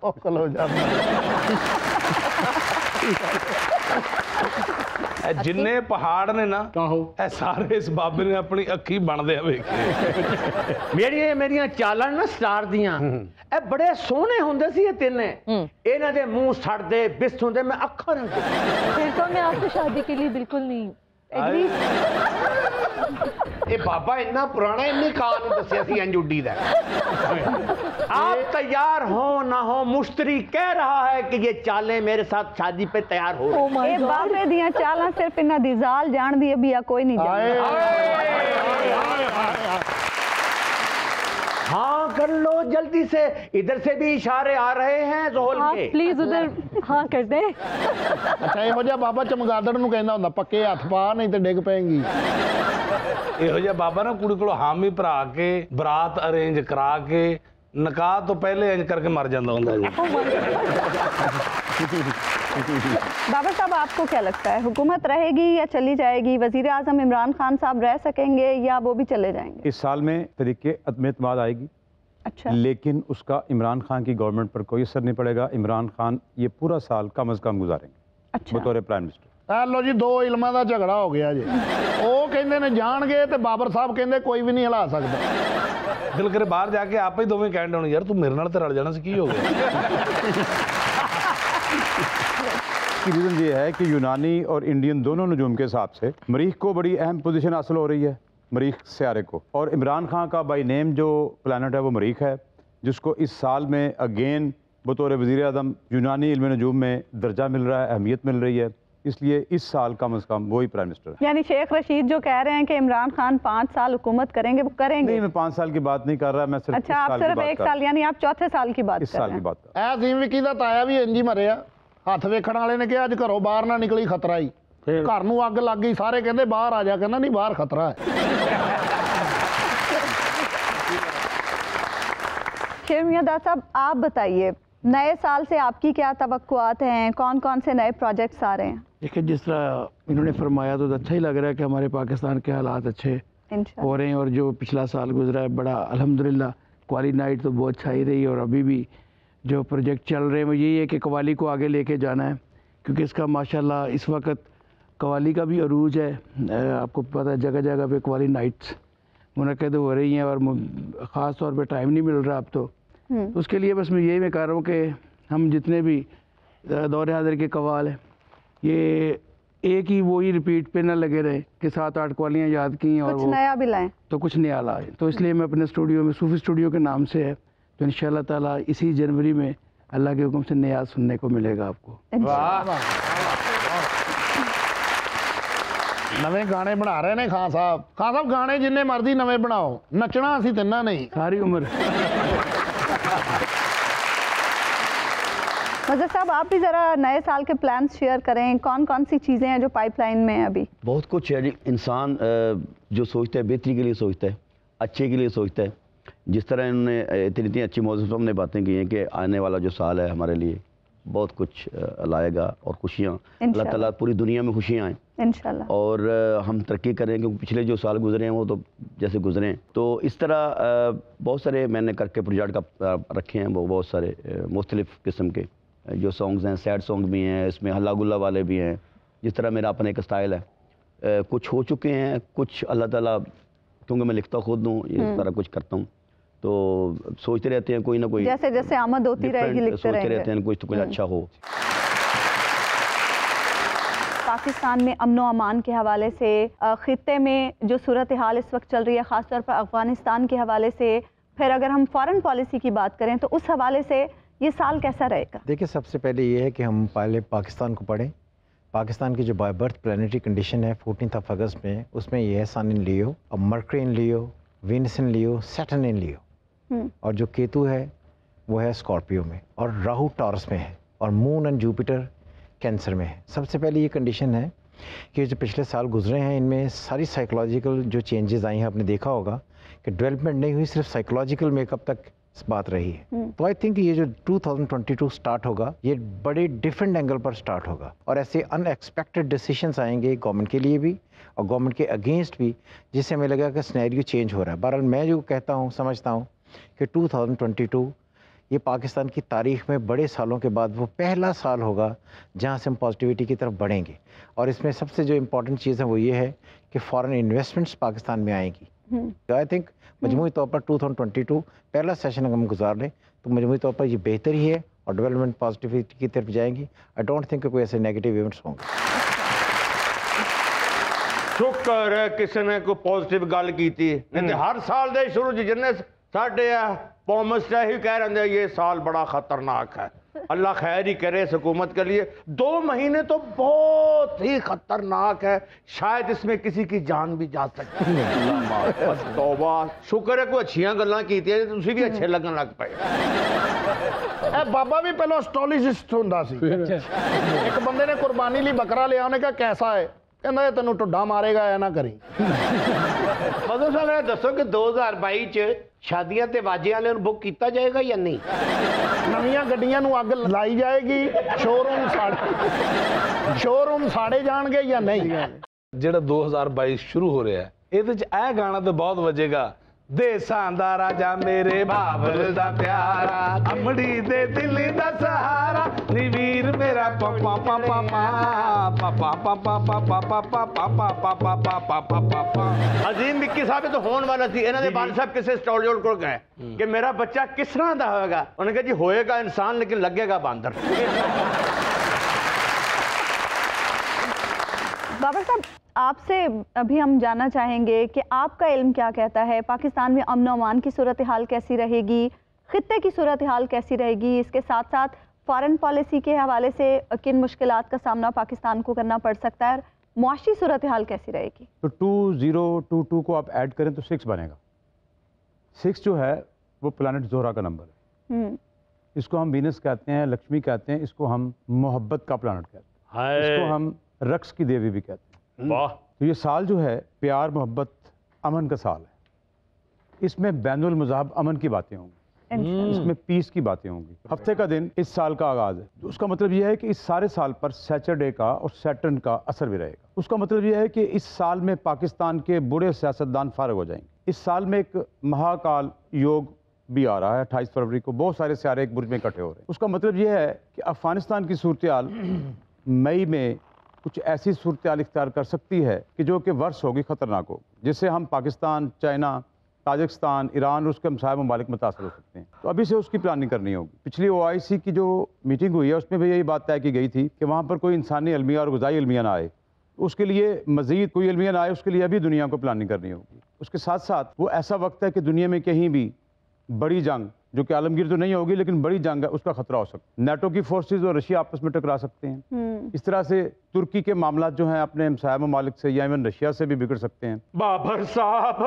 ਉਹ ਕਲੋ ਜਿੰਨੇ ਪਹਾੜ ਨੇ ਨਾ ਇਹ ਸਾਰੇ ਇਸ ਬਾਬੇ ਨੇ ਆਪਣੀ ਅੱਖੀ ਬਣਦੇ ਆ ਵੇਖੇ। ਮੇਰੀਆਂ ਚਾਲਾਂ ਨਾ ਸਟਾਰ ਦੀਆਂ ਇਹ ਬੜੇ ਸੋਹਣੇ ਹੁੰਦੇ ਸੀ ਇਹ ਤਿੰਨੇ। ਇਹਨਾਂ ਦੇ ਮੂੰਹ ਸੜਦੇ ਬਿਸਤ ਹੁੰਦੇ ਮੈਂ ਅੱਖਾਂ ਨਾਲ फिर तो मैं आपसे शादी के लिए बिल्कुल नहीं एग्री। ਇਹ ਬਾਬਾ ਇੰਨਾ ਪੁਰਾਣਾ ਇੰਨੇ ਕਾਲ ਨੂੰ ਦੱਸਿਆ ਸੀ ਅੰਜੂਡੀ ਦਾ। आप तैयार हो ना हो मुश्तरी कह रहा है कि ये चालें मेरे साथ शादी पे तैयार हो। ਇਹ ਬਾਬੇ ਦੀਆਂ ਚਾਲਾਂ ਸਿਰਫ ਇਹਨਾਂ ਦੀ ਜ਼ਾਲ ਜਾਣਦੀ ਹੈ, ਬਿਆ ਕੋਈ ਨਹੀਂ ਜਾਣਦਾ। हाँ कर लो जल्दी से, इधर से भी इशारे आ रहे हैं जोहल के। प्लीज उधर हाँ कर दे। ਅੱਛਾ ਇਹੋ ਜਿਹਾ ਬਾਬਾ ਚਮਗਾਦੜ ਨੂੰ ਕਹਿੰਦਾ ਹੁੰਦਾ ਪੱਕੇ ਹੱਥ ਪਾ ਨਹੀਂ ਤੇ ਡਿੱਗ ਪੈਂਗੀ। ਇਹੋ ਜਿਹਾ ਬਾਬਾ ਨਾ ਕੁੜੀ ਕੋਲ ਹਾਮੀ ਭਰਾ ਕੇ ਬਰਾਤ ਅਰੇਂਜ ਕਰਾ ਕੇ ਨਿਕਾਹ ਤੋਂ ਪਹਿਲੇ ਇੰਜ ਕਰਕੇ ਮਰ ਜਾਂਦਾ ਹੁੰਦਾ ਜੀ। बाबा साहब आपको क्या लगता है हुकूमत रहेगी या चली जाएगी? वजीर आजम इमरान खान साहब रह सकेंगे या वो भी चले जाएंगे? इस साल में तरीके अदम एतमाद आएगी। अच्छा। लेकिन उसका इमरान खान की गवर्नमेंट पर कोई असर नहीं पड़ेगा। इमरान खान ये पूरा साल कम अज़ कम गुजारेंगे। अच्छा। बतौर प्राइम मिनिस्टर। ਲੋ ਜੀ ਦੋ ਇਲਮਾਂ ਦਾ ਝਗੜਾ ਹੋ ਗਿਆ ਜੀ। ਉਹ ਕਹਿੰਦੇ ਨੇ ਜਾਣਗੇ ਤੇ ਬਾਬਰ ਸਾਹਿਬ ਕਹਿੰਦੇ ਕੋਈ ਵੀ ਨਹੀਂ ਹਿਲਾ ਸਕਦਾ। ਦਿਲ ਕਰੇ ਬਾਹਰ ਜਾ ਕੇ ਆਪੇ ਹੀ ਦੋਵੇਂ ਕਹਿਣ ਹੋਣ ਯਾਰ ਤੂੰ ਮੇਰੇ ਨਾਲ ਤੇ ਰਲ ਜਾਣਾ ਸੀ ਕੀ ਹੋ ਗਿਆ। की रीज़न ये है कि यूनानी और इंडियन दोनों नजूम के हिसाब से मरीख को बड़ी अहम पोजीशन हासिल हो रही है, मरीख सियारे को। और इमरान खान का बाई नेम जो प्लानट है वो मरीख है, जिसको इस साल में अगेन बतौर वज़ीर आज़म यूनानी इल्म नजूम में दर्जा मिल रहा है, अहमियत मिल रही है। इसलिए इस साल कम अज़ कम वही प्राइम मिनिस्टर है। यानी शेख रशीद जो कह रहे हैं कि इमरान खान 5 साल हुकूमत करेंगे, वो करेंगे? नहीं, मैं 5 साल की बात नहीं कर रहा, मैं सिर्फ अच्छा आप सिर्फ 1 साल यानी आप चौथे साल की बात इस साल की बात कर। ਐ ਵਿਕੀ ਦਾ ਤਾਇਆ ਵੀ ਇੰਜ ਹੀ ਮਰਿਆ। ਹੱਥ ਵੇਖਣ ਵਾਲੇ ਨੇ ਕਿਹਾ ਅੱਜ ਘਰੋਂ ਬਾਹਰ ਨਾ ਨਿਕਲੀ ਖਤਰਾ ਹੀ। ਘਰ ਨੂੰ ਅੱਗ ਲੱਗ ਗਈ, ਸਾਰੇ ਕਹਿੰਦੇ ਬਾਹਰ ਆ ਜਾ, ਕਹਿੰਦਾ ਨਹੀਂ ਬਾਹਰ ਖਤਰਾ ਹੈ। शेर मियां साहब आप बताइए नए साल से आपकी क्या तवक्कुआत हैं, कौन कौन से नए प्रोजेक्ट्स आ रहे हैं? देखिए जिस तरह इन्होंने फरमाया तो अच्छा ही लग रहा है कि हमारे पाकिस्तान के हालात अच्छे हो रहे हैं। और जो पिछला साल गुजरा है बड़ा अल्हम्दुलिल्लाह कवाली नाइट तो बहुत छाई रही। और अभी भी जो प्रोजेक्ट चल रहे हैं वो यही है कि कवाली को आगे लेके जाना है, क्योंकि इसका माशाल्लाह इस वक्त कवाली का भी अरूज है। आपको पता है जगह जगह पे कवाली नाइट्स मुनक़द हो रही हैं और ख़ास तौर पे टाइम नहीं मिल रहा अब तो उसके लिए बस मैं कह रहा हूँ कि हम जितने भी दौर हाज़िर के कवाल हैं ये एक ही वही रिपीट पे न लगे रहे कि 7-8 कवालियाँ याद की और कुछ नया भी लाएं तो कुछ नया लाए। तो इसलिए मैं अपने स्टूडियो में सूफी स्टूडियो के नाम से है, तो इंशाअल्लाह ताला इसी जनवरी में अल्लाह के हुक्म से नया सुनने को मिलेगा आपको। ਨਵੇਂ ਗਾਣੇ ਬਣਾ ਰਹੇ ਨੇ ਖਾਨ ਸਾਹਿਬ। ਖਾਨ ਸਾਹਿਬ ਗਾਣੇ ਜਿੰਨੇ ਮਰਜ਼ੀ ਨਵੇਂ ਬਣਾਓ, ਨੱਚਣਾ ਅਸੀਂ ਤਿੰਨਾ ਨਹੀਂ ਸਾਰੀ ਉਮਰ। मज़हर साहब आप भी ज़रा नए साल के प्लान्स शेयर करें, कौन कौन सी चीज़ें हैं जो पाइपलाइन में हैं अभी? बहुत कुछ है जी। इंसान जो सोचता है बेहतरी के लिए सोचता है, अच्छे के लिए सोचता है। जिस तरह इन्होंने इतनी अच्छी मौजूद ने बातें की हैं कि आने वाला जो साल है हमारे लिए बहुत कुछ लाएगा और खुशियाँ अल्लाह ताला पूरी दुनिया में खुशियाँ आएँ इंशाल्लाह। और हम तरक्की करें, क्योंकि पिछले जो साल गुजरे हैं वो तो जैसे गुजरे हैं। तो इस तरह बहुत सारे मैंने करके प्रोजेक्ट का रखे हैं, वो बहुत सारे मुख्तलिफ़ किस्म के जो सॉन्ग्स हैं, सैड सॉन्ग भी हैं, इसमें हल्ला गुल्ला वाले भी हैं। जिस तरह मेरा अपना एक स्टाइल है, कुछ हो चुके हैं, कुछ अल्लाह ताला, क्योंकि मैं लिखता खुद हूँ, इस तरह कुछ करता हूँ, तो सोचते रहते हैं कोई ना कोई जैसे जैसे आमद होती रहेगी लिखते रहते हैं कुछ तो कुछ अच्छा हो। पाकिस्तान में अमन व अमान के हवाले से, ख़ित्ते में जो सूरत हाल इस वक्त चल रही है ख़ासतौर पर अफ़गानिस्तान के हवाले से, फिर अगर हम फ़ॉरेन पॉलिसी की बात करें तो उस हवाले से ये साल कैसा रहेगा? देखिए सबसे पहले ये है कि हम पहले पाकिस्तान को पढ़ें। पाकिस्तान की जो बाय बर्थ प्लानिटरी कंडीशन है 14 अगस्त में, उसमें ये है सन इन लियो, और मर्करी इन लियो, वीनस इन लियो, सैटर्न इन लियो, और जो केतु है वो है स्कॉर्पियो में, और राहु टॉरस में है, और मून एंड जुपिटर कैंसर में है। सबसे पहले ये कंडीशन है कि जो पिछले साल गुजरे हैं इनमें सारी साइकोलॉजिकल जो चेंजेस आई हैं, आपने देखा होगा कि डेवलपमेंट नहीं हुई, सिर्फ साइकोलॉजिकल मेकअप तक बात रही है। तो आई थिंक ये जो 2022 स्टार्ट होगा ये बड़े डिफरेंट एंगल पर स्टार्ट होगा और ऐसे अनएक्सपेक्टेड डिसीजंस आएंगे गवर्नमेंट के लिए भी और गवर्नमेंट के अगेंस्ट भी, जिससे हमें लगेगा कि सिनेरियो चेंज हो रहा है। बहरहाल मैं जो कहता हूँ, समझता हूँ कि 2022 ये पाकिस्तान की तारीख में बड़े सालों के बाद वो पहला साल होगा जहाँ से हम पॉजिटिविटी की तरफ बढ़ेंगे। और इसमें सबसे जो इम्पोर्टेंट चीज़ है वो ये है कि फॉरेन इन्वेस्टमेंट्स पाकिस्तान में आएंगी। आई थिंक मजमूई तौर पर 2022 पहला सेशन अगर हम गुजार लें तो मजमूई तौर पर ये बेहतर ही है और डेवलपमेंट पॉजिटिविटी की तरफ जाएंगी। आई डोंट थिंक कोई ऐसे नेगेटिव इवेंट्स होंगे। शुक्र है किसी ने कोई पॉजिटिव गल की थी, नहीं तो हर साल दे शुरू जिन्ने साढ़े पॉमस ही कह रहे हैं ये साल बड़ा खतरनाक है। अल्लाह खैर ही करे इस हुकूमत के लिए। 2 महीने तो बहुत ही खतरनाक है, शायद इसमें किसी की जान भी जा सकती है। बस तौबा, शुक्र है कोई अच्छियां गल्लां कीतियां तुसी भी अच्छे लगन लग पे। बाबा भी पहले एस्ट्रोलॉजिस्ट हुंदा सी। एक बंदे ने कुर्बानी ली बकरा लिया, उन्हें कहा कैसा है, कहना तेन टुड्डा मारेगा या ना करी। मधु साहब दसो कि 2022 च शादियां ते बाजे वाले बुक किया जाएगा या नहीं? नवीं गड्डियां नूं अग लाई जाएगी, शोरूम साड़े जाणगे या नहीं? ਜਿਹੜਾ 2022 शुरू हो रहा है ਇਹਦੇ ਚ ਇਹ गाना तो बहुत वजेगा। देसां दा राजा मेरे बाबल दा प्यारा, अमड़ी दे दिल दा सहारा, नी वीर मेरा पापा पापा पापा पापा पापा पापा पापा पापा। अजीम विक्की साहब तो होने वाला थी, इन्होंने बाल साहब किसी एस्ट्रोलॉजर को गए कि मेरा बच्चा किस तरह का होगा, उन्होंने कहा जी होएगा इंसान लेकिन लगेगा बांदर। बाबर साहब आपसे अभी हम जानना चाहेंगे कि आपका इल्म क्या कहता है, पाकिस्तान में अमन अमान की सूरत हाल कैसी रहेगी, खित्ते की सूरत हाल कैसी रहेगी, इसके साथ साथ फॉरेन पॉलिसी के हवाले से किन मुश्किलात का सामना पाकिस्तान को करना पड़ सकता है, मुआशी सूरत हाल कैसी रहेगी? तो 2022 को आप ऐड करें तो 6 बनेगा। 6 जो है वो प्लैनेट ज़ोहरा का नंबर है। इसको हम वीनस कहते हैं, लक्ष्मी कहते हैं, इसको हम मोहब्बत का प्लैनेट कहते हैं, इसको हम रक्स की देवी भी कहते हैं। वाह। तो ये साल जो है प्यार मोहब्बत अमन का साल है। इसमें बैनुल मज़हब अमन की बातें होंगी, इसमें पीस की बातें होंगी। हफ्ते का दिन इस साल का आगाज़ है, तो उसका मतलब यह है कि इस सारे साल पर सैटरडे का और सैटर्न का असर भी रहेगा। उसका मतलब यह है कि इस साल में पाकिस्तान के बुरे सियासतदान फारग हो जाएंगे। इस साल में एक महाकाल योग भी आ रहा है 28 फरवरी को, बहुत सारे सियारे एक बुर्ज में इकट्ठे हो रहे हैं। उसका मतलब यह है कि अफगानिस्तान की सूरत हाल मई में कुछ ऐसी सूरत हाल इख्तियार कर सकती है कि जो कि वर्ष होगी, ख़तरनाक होगी, जिससे हम पाकिस्तान, चाइना, ताजिकिस्तान, ईरान और उसके हमसाया ममालिक मुतासर हो सकते हैं। तो अभी से उसकी प्लानिंग करनी होगी। पिछली OIC की जो मीटिंग हुई है उसमें भी यही बात तय की गई थी कि वहाँ पर कोई इंसानी अलमिया और ग़िज़ाई अलमिया ना आए, उसके लिए मज़ीद कोई अलमिया ना आए, उसके लिए अभी दुनिया को प्लानिंग करनी होगी। उसके साथ साथ वो ऐसा वक्त है कि दुनिया में कहीं भी बड़ी जंग, जो कि आलमगीर तो नहीं होगी लेकिन बड़ी जंग है, उसका खतरा हो सकता है। नेटो की फोर्सेस और रशिया आपस में टकरा सकते हैं। इस तरह से तुर्की के मामला जो हैं अपने हमसाया ममालिक से या इवन रशिया से भी बिगड़ सकते हैं। बाबर साहब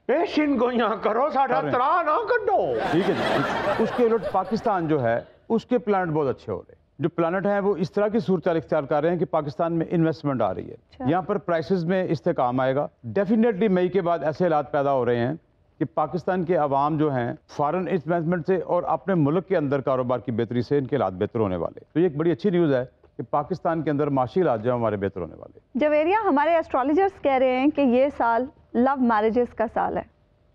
पेशिन गोइयां करो, साडा तरा ना कड्डो। ठीक है जी। उसके उलट पाकिस्तान जो है उसके प्लानट बहुत अच्छे हो रहे हैं। जो प्लानट हैं वो इस तरह की सूरत हाल इख्तियार कर रहे हैं कि पाकिस्तान में इन्वेस्टमेंट आ रही है, यहाँ पर प्राइसेस में इस्तेकाम आएगा। डेफिनेटली मई के बाद ऐसे हालात पैदा हो रहे हैं कि पाकिस्तान के अवाम जो हैं फॉरेन इन्वेस्टमेंट से और अपने मुल्क के अंदर कारोबार की बेहतरी से इनके हालात बेहतर होने वाले। तो ये एक बड़ी अच्छी न्यूज़ है कि पाकिस्तान के अंदर माशी हालात जो हमारे बेहतर होने वाले। जवेरिया, हमारे एस्ट्रोलॉजर्स कह रहे हैं कि ये साल लव मैरिजेस का साल है,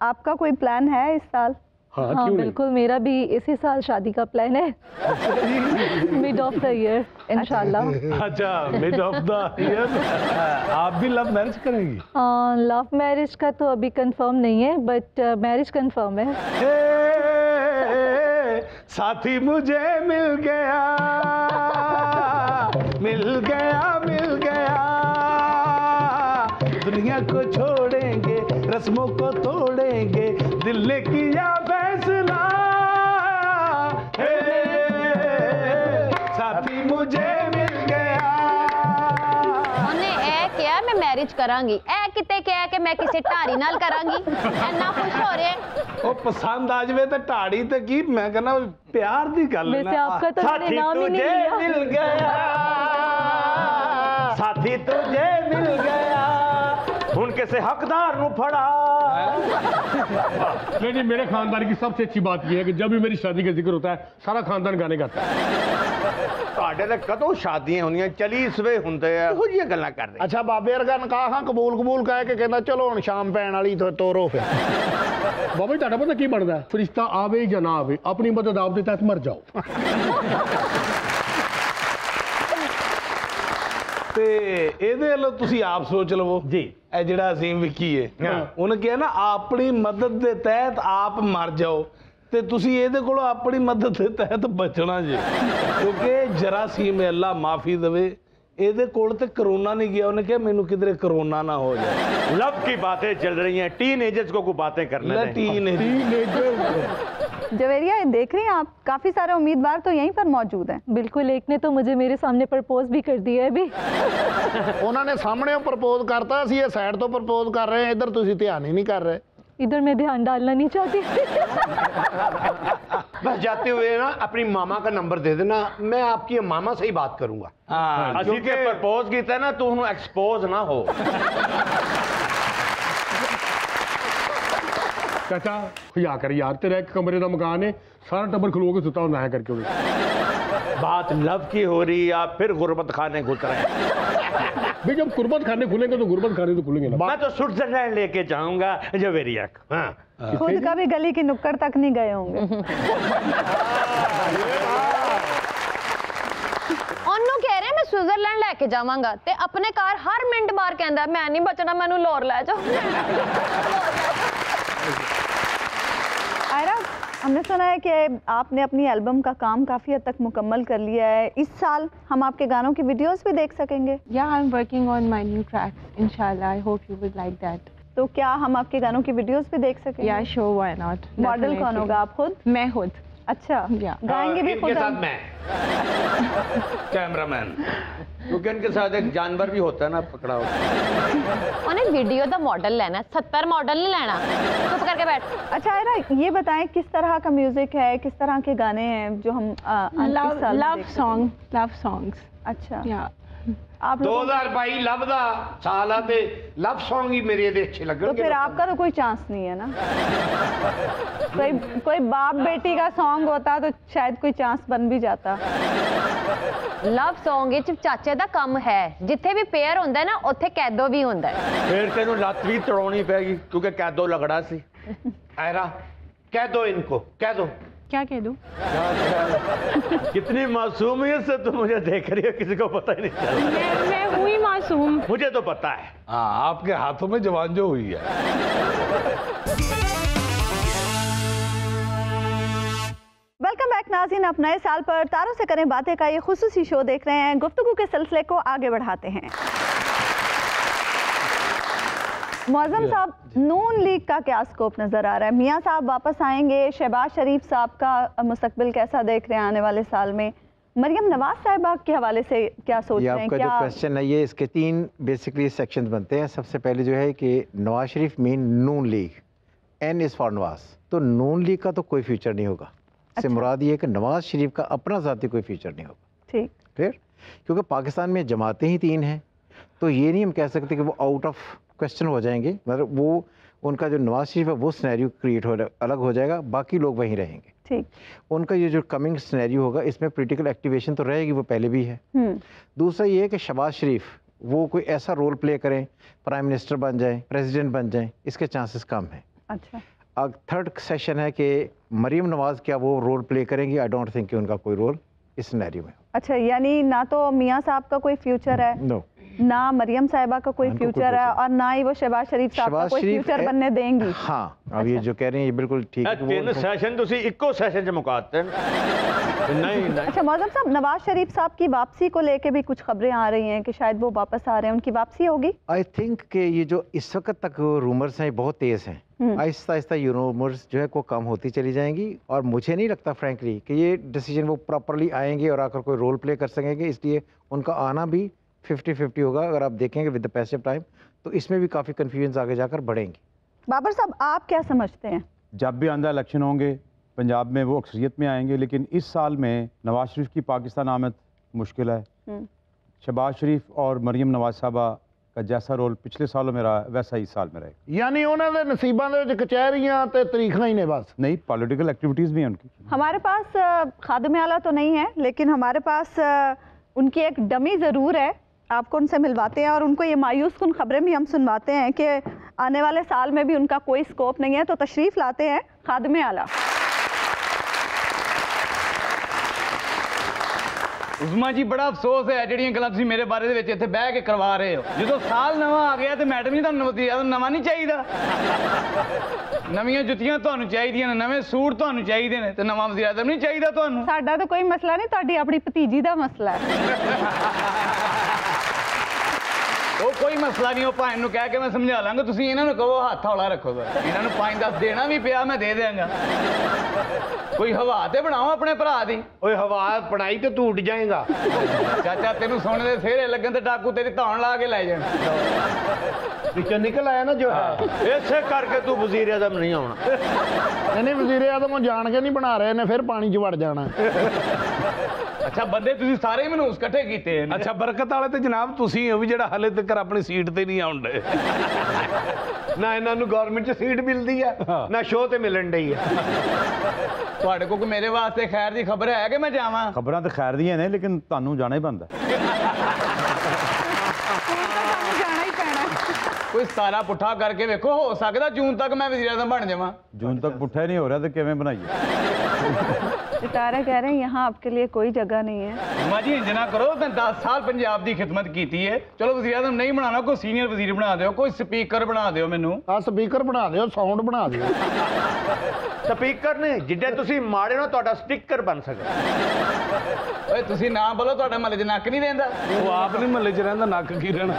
आपका कोई प्लान है इस साल? हाँ बिल्कुल, मेरा भी इसी साल शादी का प्लान है, मिड ऑफ द ईयर इंशाल्लाह। अच्छा, मिड ऑफ द ईयर आप भी लव मैरिज करेंगी? लव मैरिज का तो अभी कंफर्म नहीं है, बट मैरिज कंफर्म है। साथी मुझे मिल गया मिल गया मिल गया, दुनिया को छोड़ेंगे रस्मों को तोड़ेंगे, दिल ने किया फैसला, साथी मुझे मिल गया। उन्हें ए क्या मैं मैरिज करांगी, ए किते क्या कि मैं किसी ढारी नाल करांगी, इतना खुश हो रहे हैं। ओ पसंद आ जावे ते ढाड़ी ते की, मैं कहना प्यार दी गल है ना। आपका तो नाम ही नहीं लिया। मिल गया साथी तुझे मिल गया उनके से हकदार नु फड़ा। नहीं, मेरे खानदान की सबसे अच्छी बात यह है कि जब भी मेरी शादी का जिक्र होता है सारा खानदान गाने गाता है। ਤੁਹਾਡੇ ਤੇ ਕਦੋਂ ਸ਼ਾਦੀਆਂ ਹੁੰਦੀਆਂ ਚਲੀ ਸਵੇ ਹੁੰਦੇ ਆ ਇਹੋ ਜਿਹੀਆਂ ਗੱਲਾਂ ਕਰਦੇ। ਅੱਛਾ ਬਾਬੇ ਵਰਗਾ ਨਕਾਹਾਂ ਕਬੂਲ ਕਹਿ ਕੇ ਕਹਿੰਦਾ ਚਲੋ ਹੁਣ ਸ਼ਾਮ ਪੈਣ ਵਾਲੀ ਤੋਰੋ ਫਿਰ। ਬਾਬਾ ਜੀ ਤੁਹਾਡਾ ਪਤਾ ਕੀ ਬਣਦਾ ਹੈ? ਫਰਿਸ਼ਤਾ ਆਵੇ ਜਾਂ ਨਾ ਆਵੇ ਆਪਣੀ ਮਦਦ ਆਪ ਦੇ ਤਹਿਤ ਮਰ ਜਾਓ। ਤੇ ਇਹਦੇ ਵੱਲੋਂ ਤੁਸੀਂ ਆਪ ਸੋਚ ਲਵੋ ਜੀ। ਇਹ ਜਿਹੜਾ ਅਸੀਮ ਵਿੱਕੀ ਹੈ ਉਹਨੇ ਕਿਹਾ ਨਾ ਆਪਣੀ ਮਦਦ ਦੇ ਤਹਿਤ ਆਪ ਮਰ ਜਾਓ, ਤੇ ਤੁਸੀਂ ਇਹਦੇ ਕੋਲੋਂ ਆਪਣੀ ਮਦਦ ਦੇ ਤਹਿਤ ਬਚਣਾ ਜੀ, ਕਿਉਂਕਿ ਜਰਾਸੀਮ ਅੱਲਾ ਮਾਫੀ ਦੇਵੇ ਇਹਦੇ ਕੋਲ ਤੇ ਕਰੋਨਾ ਨਹੀਂ ਗਿਆ। ਉਹਨੇ ਕਿਹਾ ਮੈਨੂੰ ਕਿਧਰੇ ਕਰੋਨਾ ਨਾ ਹੋ ਜਾए। लव की बातें चल रही हैं, टीनेजर्स को बातें करने दें। जवेरिया देख रही हैं आप, काफी सारे उम्मीदवार तो यहीं पर मौजूद हैं। बिल्कुल, एक ने तो मुझे मेरे सामने प्रपोज भी कर दिया है अभी। उन्होंने सामने प्रपोज करता, ਅਸੀਂ ਇਹ ਸਾਈਡ ਤੋਂ ਪ੍ਰਪੋਜ਼ ਕਰ ਰਹੇ ਹਾਂ, ਇੱਧਰ ਤੁਸੀਂ ਧਿਆਨ ਹੀ ਨਹੀਂ ਕਰ ਰਹੇ। इधर मैं ध्यान डालना नहीं चाहती। बस जाते हुए ना अपनी मामा का नंबर दे देना, मैं आपकी मामा से ही बात करूंगा। ਅਸੀਂ ਤੇ ਪ੍ਰਪੋਜ਼ ਕੀਤਾ ਨਾ ਤੂੰ ਉਹਨੂੰ ਐਕਸਪੋਜ਼ ਨਾ ਹੋ। चाचा खुया कर यार, तेरा एक कमरे का मकान है, सारा टब्बर खलो के सुता होना है करके उन्हें। बात लव की हो रही या फिर गुर्बत खाने घुस रहे हैं? भाई जब गुर्बत खाने खुलेंगे तो गुर्बत खाने तो खुलेंगे ना। मैं तो स्विट्जरलैंड लेके जाऊंगा जवेरिया। हाँ खुद कभी गली की नुक्कड़ तक नहीं गए होंगे। ਉਹਨੂੰ ਕਹਿ ਰਿਹਾ ਮੈਂ स्विट्जरलैंड लेके जावांगा ते अपने कार हर मिनट बार कहंदा मैं नहीं बचना, मैनू लाहौर ले जाओ। आयरा, हमने सुना है कि आपने अपनी एल्बम का काम काफ़ी हद तक मुकम्मल कर लिया है। इस साल हम आपके गानों की वीडियोस भी देख सकेंगे? Yeah, I'm working on my new tracks. Inshallah, I hope you would like that. तो क्या हम आपके गानों की वीडियोस भी देख सकेंगे? Yeah, sure, why not? Model कौन होगा, आप खुद? मैं खुद। अच्छा, गाएंगे भी खुद? इनके साथ मैं कैमरामैन, क्योंकि इनके साथ एक जानवर भी होता है ना पकड़ा होता। उन्हें वीडियो दा मॉडल लेना, 70 मॉडल नहीं लेना। चुप करके बैठ। अच्छा आयरा, ये बताएं किस तरह का म्यूजिक है, किस तरह के गाने हैं जो हम लव सॉन्ग्स। अच्छा, आप 2022 लव दा साल है, लव सॉन्ग ही मेरे दे अच्छे लगेंगे। तो फिर आपका तो कोई चांस नहीं है ना। कोई बाप बेटी का सॉन्ग होता तो शायद कोई चांस बन भी जाता। लव सॉन्ग विच चाचे दा काम है, जिथे भी पेयर होंदा है ना उत्थे कैदो भी होंदा है। फिर तेनू लत भी तड़ाउणी पैगी क्योंकि कैदो लगड़ा सी। आयरा कह दो इनको, कह दो। क्या कह दूं? कितनी मासूमियत से तुम मुझे देख रही हो, किसी को पता ही नहीं चल रहा। मैं हुई मासूम। मुझे तो पता है। हाँ, आपके हाथों में जवान जो हुई है। वेलकम बैक नाज़रीन, आप नए साल पर तारों से करें बातें का ये खुसूसी शो देख रहे हैं। गुफ्तगू के सिलसिले को आगे बढ़ाते हैं। मौज़म साहब, नून लीग का क्या स्कोप नजर आ रहा है? मियां साहब वापस आएंगे, शहबाज शरीफ साहब का मुस्तकबिल कैसा देख रहे हैं आने वाले साल में? मरियम नवाज साहिबा के हवाले से क्या सोच रहे हैं? आपका जो क्वेश्चन है ये, इसके 3 बेसिकली सेक्शंस बनते हैं। सबसे पहले जो है कि Nawaz Sharif mean Noon league, N is for Nawaz, तो नून लीग का तो कोई फ्यूचर नहीं होगा। इससे मुराद ये है कि नवाज शरीफ का अपना ज़ाती कोई फ्यूचर नहीं होगा। ठीक, फिर क्योंकि पाकिस्तान में जमातें ही 3 हैं, तो ये नहीं हम कह सकते कि वो आउट ऑफ क्वेश्चन हो जाएंगे। मतलब वो उनका जो नवाज शरीफ है वो सिनेरियो क्रिएट हो अलग हो जाएगा, बाकी लोग वहीं रहेंगे। ठीक, उनका ये जो कमिंग सिनेरियो होगा इसमें पॉलिटिकल एक्टिवेशन तो रहेगी, वो पहले भी है। दूसरा ये है कि शहबाज शरीफ वो कोई ऐसा रोल प्ले करें, प्राइम मिनिस्टर बन जाए, प्रेसिडेंट बन जाए, इसके चांसेस कम हैं। अच्छा, अब थर्ड सेशन है कि मरीम नवाज क्या वो रोल प्ले करेंगी? आई डोंट थिंक कि उनका कोई रोल इस सिनेरियो में। अच्छा, यानी ना तो मियां साहब का कोई फ्यूचर है, नो, ना मरियम साहिबा का कोई फ्यूचर है, और ना ही वो शहबाज शरीफ साहब का कोई फ्यूचर बनने देंगी। हाँ, अब ये जो कह रहे हैं ये बिल्कुल ठीक है। 3 सेशन तुसी इको सेशन च मुकाते नहीं। अच्छा मौज़म साहब, नवाज शरीफ साहब की वापसी को लेके भी कुछ खबरें आ रही हैं कि शायद वो वापस आ रहे हैं, उनकी वापसी होगी? आई थिंक कि ये जो इस वक्त तक रूमर्स हैं बहुत तेज़ हैं, आहिस्ता आहिस्ता ये रूमर्स जो है को कम होती चली जाएंगी, और मुझे नहीं लगता फ्रैंकली कि ये डिसीजन वो प्रॉपरली आएंगे और आकर कोई रोल प्ले कर सकेंगे। इसलिए उनका आना भी 50-50 होगा। अगर आप देखेंगे with the passage of time तो इसमें भी काफ़ी कन्फ्यूजन आगे जाकर बढ़ेंगी। बाबर साहब, आप क्या समझते हैं? जब भी आंदा इलेक्शन होंगे पंजाब में वो अक्सरियत में आएंगे, लेकिन इस साल में नवाज शरीफ की पाकिस्तान आमद मुश्किल है। शहबाज शरीफ और मरीम नवाज साहबा का जैसा रोल पिछले सालों में रहा वैसा ही साल में रहेगा। यानी उन्होंने नसीबों के कचहरियां ते तरीखना ही ने बस नहीं, पॉलिटिकल एक्टिविटीज़ भी हैं उनकी। हमारे पास खादिम आला तो नहीं है, लेकिन हमारे पास उनकी एक डमी ज़रूर है। आपको उनसे मिलवाते हैं और उनको ये मायूस कुन खबरें भी हम सुनवाते हैं कि आने वाले साल में भी उनका कोई स्कोप नहीं है। तो तशरीफ़ लाते हैं खादिम आला। उस्मा जी बड़ा अफसोस है ਜਿਹੜੀਆਂ ਗੱਲਾਂ ਤੁਸੀਂ ਮੇਰੇ ਬਾਰੇ ਦੇ ਵਿੱਚ ਇੱਥੇ ਬਹਿ ਕੇ ਕਰਵਾ ਰਹੇ ਹੋ। ਜਦੋਂ ਸਾਲ ਨਵਾਂ ਆ ਗਿਆ ਤੇ ਮੈਡਮ ਜੀ ਤੁਹਾਨੂੰ ਨਵਾਂ ਨਹੀਂ ਚਾਹੀਦਾ। ਨਵੀਆਂ ਜੁੱਤੀਆਂ ਤੁਹਾਨੂੰ ਚਾਹੀਦੀਆਂ ਨੇ, ਨਵੇਂ ਸੂਟ ਤੁਹਾਨੂੰ ਚਾਹੀਦੇ ਨੇ ਤੇ ਨਵਾਂ ਵਜ਼ੀਰ ਆਜ਼ਮ ਨਹੀਂ ਚਾਹੀਦਾ ਤੁਹਾਨੂੰ। ਸਾਡਾ ਤਾਂ ਕੋਈ ਮਸਲਾ ਨਹੀਂ, ਤੁਹਾਡੀ ਆਪਣੀ ਭਤੀਜੀ ਦਾ ਮਸਲਾ ਹੈ। ਉਹ ਕੋਈ ਮਸਲਾ ਨਹੀਂ, ਉਹ ਭਾਈ ਨੂੰ ਕਹਿ ਕੇ ਮੈਂ ਸਮਝਾ ਲਾਂਗਾ। ਤੁਸੀਂ ਇਹਨਾਂ ਨੂੰ ਕਹੋ ਹੱਥ ਹੌਲਾ ਰੱਖੋ ਬਸ। ਇਹਨਾਂ ਨੂੰ 5-10 ਦੇਣਾ ਵੀ ਪਿਆ ਮੈਂ ਦੇ ਦਿਆਂਗਾ। ਕੋਈ ਹਵਾ ਤੇ ਬਣਾਓ ਆਪਣੇ ਭਰਾ ਦੀ। ਓਏ ਹਵਾ ਬਣਾਈ ਤੇ ਤੂੰ ਉੱਡ ਜਾਏਗਾ। ਚਾਚਾ ਤੈਨੂੰ ਸੋਨੇ ਦੇ ਫੇਰੇ ਲੱਗਣ ਤੇ ਡਾਕੂ ਤੇਰੀ ਧੌਣ ਲਾ ਕੇ ਲੈ ਜਾਣ। ਵਿੱਚੋਂ ਨਿਕਲ ਆਇਆ ਨਾ ਜੋ ਹੈ। ਇਸੇ ਕਰਕੇ ਤੂੰ ਵਜ਼ੀਰ ਆਜ਼ਮ ਨਹੀਂ ਆਉਣਾ। नहीं वजीर आजम जान के नहीं बना रहे ने, फिर पानी च वड़ जाना। ਅੱਛਾ ਬੰਦੇ ਤੁਸੀਂ ਸਾਰੇ ਹੀ ਮਨੂਸ ਇਕੱਠੇ ਕੀਤੇ ਨੇ। ਅੱਛਾ ਬਰਕਤ ਵਾਲੇ ਤੇ ਜਨਾਬ ਤੁਸੀਂ ਹੋ ਵੀ ਜਿਹੜਾ ਹਲੇ ਤੱਕ ਆਪਣੀ ਸੀਟ ਤੇ ਨਹੀਂ ਆਉਂਦੇ। ਨਾ ਇਹਨਾਂ ਨੂੰ ਗਵਰਨਮੈਂਟ 'ਚ ਸੀਟ ਮਿਲਦੀ ਆ ਨਾ ਸ਼ੋਅ ਤੇ ਮਿਲਣ ਡਈ ਆ। ਤੁਹਾਡੇ ਕੋਲ ਮੇਰੇ ਵਾਸਤੇ ਖੈਰ ਦੀ ਖਬਰ ਹੈ ਕਿ ਮੈਂ ਜਾਵਾਂ? ਖਬਰਾਂ ਤਾਂ ਖੈਰ ਦੀਆਂ ਨੇ ਲੇਕਿਨ ਤੁਹਾਨੂੰ ਜਾਣਾ ਹੀ ਪੈਂਦਾ। ਕੋਈ ਸਤਾਰਾ ਪੁੱਠਾ ਕਰਕੇ ਵੇਖੋ, ਹੋ ਸਕਦਾ ਜੂਨ ਤੱਕ ਮੈਂ ਵਜ਼ੀਰ ਆਜ਼ਮ ਬਣ ਜਾਵਾਂ। जून तक पुट्ठा नहीं हो रहा तो किवें बनाइए? सितारा कह रहे हैं यहाँ आपके लिए कोई जगह नहीं है। माँ जी इंज ना करो, मैं 10 साल पंजाब की खिदमत की है। चलो वज़ीर आज़म नहीं बनाना, कोई सीनियर वज़ीर बना दो, कोई स्पीकर बना दो मैनू। हाँ स्पीकर बना दो, साउंड बना दो। स्पीकर ने जिड्डे तुसी माड़े ना तुहाडा स्टिकर बन सके। ओए तुसी ना बोलो, तुहाडा महल्ले च नक नहीं रहिंदा। वो आप नहीं महल्ले च रहिंदा, नक की रहना।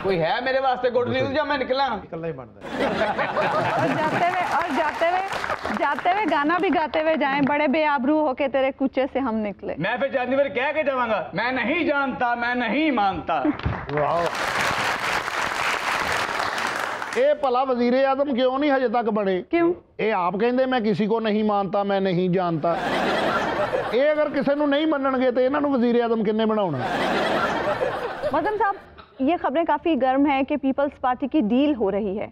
कोई है मेरे वास्ते गुड न्यूज़ या मैं निकला? निकलना ही बनता और जाते हुए गाना भी गाते हुए जाएं, बड़े बेआबरू होके तेरे कूचे से हम निकले। मैं फिर जाती बार कह के जाऊंगा, मैं नहीं जानता, मैं नहीं मानता। ये भला वजीर आजम क्यों नहीं हजे तक बने? क्यों? ये आप कहते मैं किसी को नहीं मानता, मैं नहीं जानता। ये अगर किसी को नहीं मनणगे तो इन्हां नूं वजीर आजम किन्ने बनाउणा? मदन साहब, ये खबरें काफ़ी गर्म हैं कि पीपल्स पार्टी की डील हो रही है।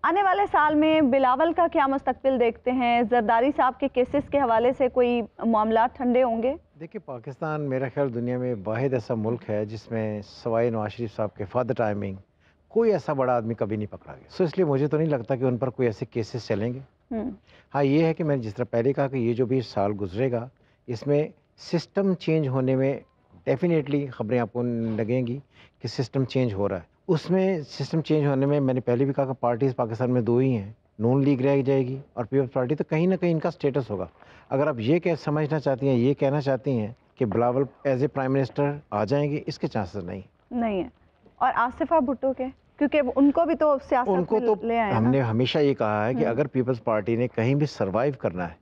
आने वाले साल में बिलावल का क्या मुस्तकबिल देखते हैं? जरदारी साहब के केसेस के हवाले से कोई मामला ठंडे होंगे? देखिए, पाकिस्तान मेरा ख्याल दुनिया में वाहिद ऐसा मुल्क है जिसमें सवाए नवाज शरीफ साहब के फादर टाइमिंग कोई ऐसा बड़ा आदमी कभी नहीं पकड़ा गया। सो इसलिए मुझे तो नहीं लगता कि उन पर कोई ऐसे केसेस चलेंगे। हाँ, ये है कि मैंने जिस तरह पहले कहा कि ये जो भी साल गुजरेगा इसमें सिस्टम चेंज होने में डेफिनेटली खबरें आपको लगेंगी कि सिस्टम चेंज हो रहा है। उसमें सिस्टम चेंज होने में मैंने पहले भी कहा कि पार्टीज़ पाकिस्तान में दो ही हैं, नून लीग रह जाएगी और पीपल्स पार्टी। तो कहीं ना कहीं इनका स्टेटस होगा। अगर आप ये समझना चाहती हैं, ये कहना चाहती हैं कि Bilawal as a prime minister आ जाएंगे, इसके चांसेस नहीं है। और आसिफा भुट्टो के, क्योंकि उनको भी तो सियासत उनको तो ले आए हमने हमेशा ये कहा है कि अगर पीपल्स पार्टी ने कहीं भी सर्वाइव करना है,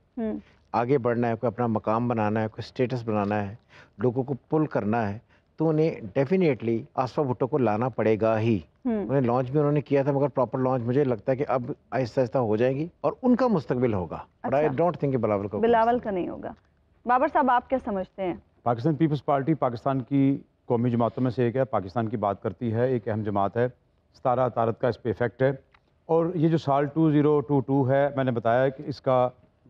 आगे बढ़ना है, कोई अपना मकाम बनाना है, कोई स्टेटस बनाना है, लोगों को पुल करना है, तो उन्हें डेफिनेटली आसिफा भुट्टो को लाना पड़ेगा ही। उन्हें लॉन्च भी उन्होंने किया था, मगर प्रॉपर लॉन्च मुझे लगता है कि अब आहिस्ता आहिस्ता हो जाएगी और उनका मुस्तकबिल होगा। But I don't think Bilawal का नहीं होगा। बाबर साहब, आप क्या समझते हैं? पाकिस्तान पीपल्स पार्टी पाकिस्तान की कौमी जमातों में से एक है, पाकिस्तान की बात करती है, एक अहम जमात है। 17 तारत का इस पर इफेक्ट है। और ये जो साल 2022 है, मैंने बताया कि इसका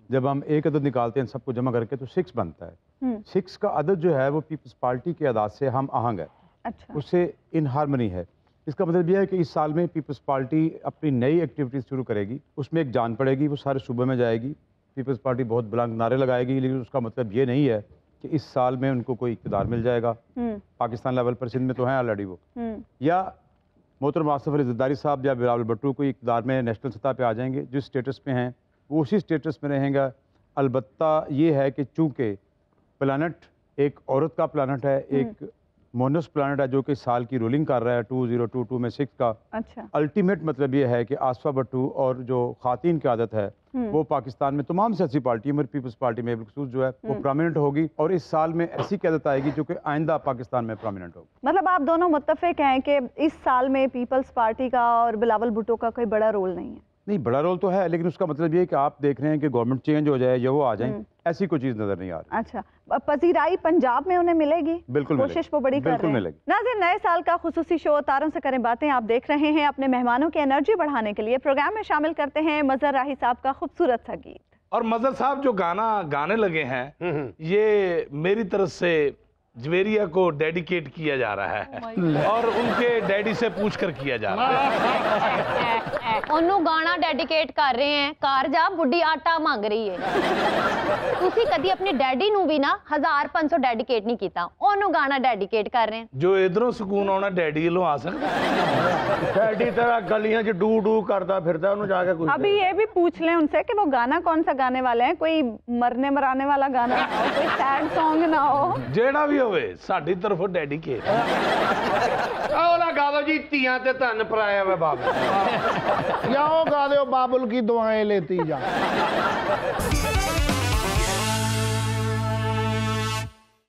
जब हम एक अदद निकालते हैं सबको जमा करके तो 6 बनता है। 6 का अदद जो है वो पीपल्स पार्टी के अदाद से हम आहंग है। अच्छा। उससे इन हारमनी है। इसका मतलब यह है कि इस साल में पीपल्स पार्टी अपनी नई एक्टिविटीज़ शुरू करेगी, उसमें एक जान पड़ेगी, वो सारे सूबे में जाएगी। पीपल्स पार्टी बहुत बुलंद नारे लगाएगी, लेकिन उसका मतलब ये नहीं है कि इस साल में उनको कोई इक़्तिदार मिल जाएगा। पाकिस्तान लेवल पर सिंध में तो हैं ऑलरेडी वो, या मोहतरम आसिफ अली ज़रदारी साहब या बिलावल भुट्टो कोई इक़्तिदार में नेशनल सतह पे आ जाएंगे। जिस स्टेटस पे हैं वो उसी स्टेटस में रहेगा। अलबत्ता ये है कि चूँकि प्लानट एक औरत का प्लानट है, एक मोनस प्लानट है जो कि साल की रूलिंग कर रहा है 2022 में 6 का। अच्छा। अल्टीमेट मतलब ये है कि आसिफा भुट्टो और जो खातीन की आदत है वो पाकिस्तान में तमाम सियासी पार्टियों में, पीपल्स पार्टी में बिलखसूस जो है वो प्रोमिनेंट होगी और इस साल में ऐसी क़यादत आएगी जो कि आइंदा पाकिस्तान में प्रोमिनेंट होगी। मतलब आप दोनों मुत्तफिक हैं कि इस साल में पीपल्स पार्टी का और बिलावल भुट्टो का कोई बड़ा रोल नहीं है? नहीं, बड़ा रोल तो है, लेकिन उसका मतलब ये है कि आप देख रहे हैं कि गवर्नमेंट चेंज हो जाए या वो आ जाए, ऐसी कोई चीज़ नज़र नहीं आ रही। अच्छा, पजीराई पंजाब में उन्हें मिलेगी? बिल्कुल कोशिश वो बड़ी कर रहे हैं। मिलेगी। नाज़रीन, नए साल का खुसूसी शो तारों से करें बातें आप देख रहे हैं। अपने मेहमानों की एनर्जी बढ़ाने के लिए प्रोग्राम में शामिल करते हैं मजहर राही साहब का खूबसूरत सा गीत। और मजहर साहब जो गाना गाने लगे हैं, ये मेरी तरफ से जवेरिया को डेडिकेट किया जा रहा है और उनके डैडी से पूछ कर किया जा रहा है। ਉਹਨੂੰ ਗਾਣਾ ਡੈਡੀਕੇਟ ਕਰ ਰਹੇ ਹੈ, ਘਰ ਜਾ ਬੁੱਢੀ ਆਟਾ ਮੰਗ ਰਹੀ ਹੈ। ਤੁਸੀਂ ਕਦੀ ਆਪਣੇ ਡੈਡੀ ਨੂੰ ਵੀ ਨਾ 1500 ਡੈਡੀਕੇਟ ਨਹੀਂ ਕੀਤਾ, ਉਹਨੂੰ ਗਾਣਾ ਡੈਡੀਕੇਟ ਕਰ ਰਹੇ ਹੈ। ਜੋ ਇਧਰੋਂ ਸਕੂਨ ਆਉਣਾ ਡੈਡੀ ਵੱਲੋਂ ਆ ਸਕਦਾ। डैडी तेरा गलियां च डू डू करता फिरता, उन्होंने जाके कुछ अभी ये भी पूछ लें उनसे कि वो गाना कौन सा गाने वाले हैं, कोई मरने मराने वाला गाना ना हो, कोई सैड सॉन्ग ना हो। ਜਿਹੜਾ ਵੀ ਹੋਵੇ ਸਾਡੀ ਤਰਫੋਂ ਡੈਡੀਕੇਟ। ਉਹ ਗਾ ਦੋ ਜੀ ਧੀਆਂ ਤੇ ਧਨ ਪਰਾਇਆ ਵੇ ਬਾਬਾ, या वो गा दो बाबुल की दुआएं लेती जा।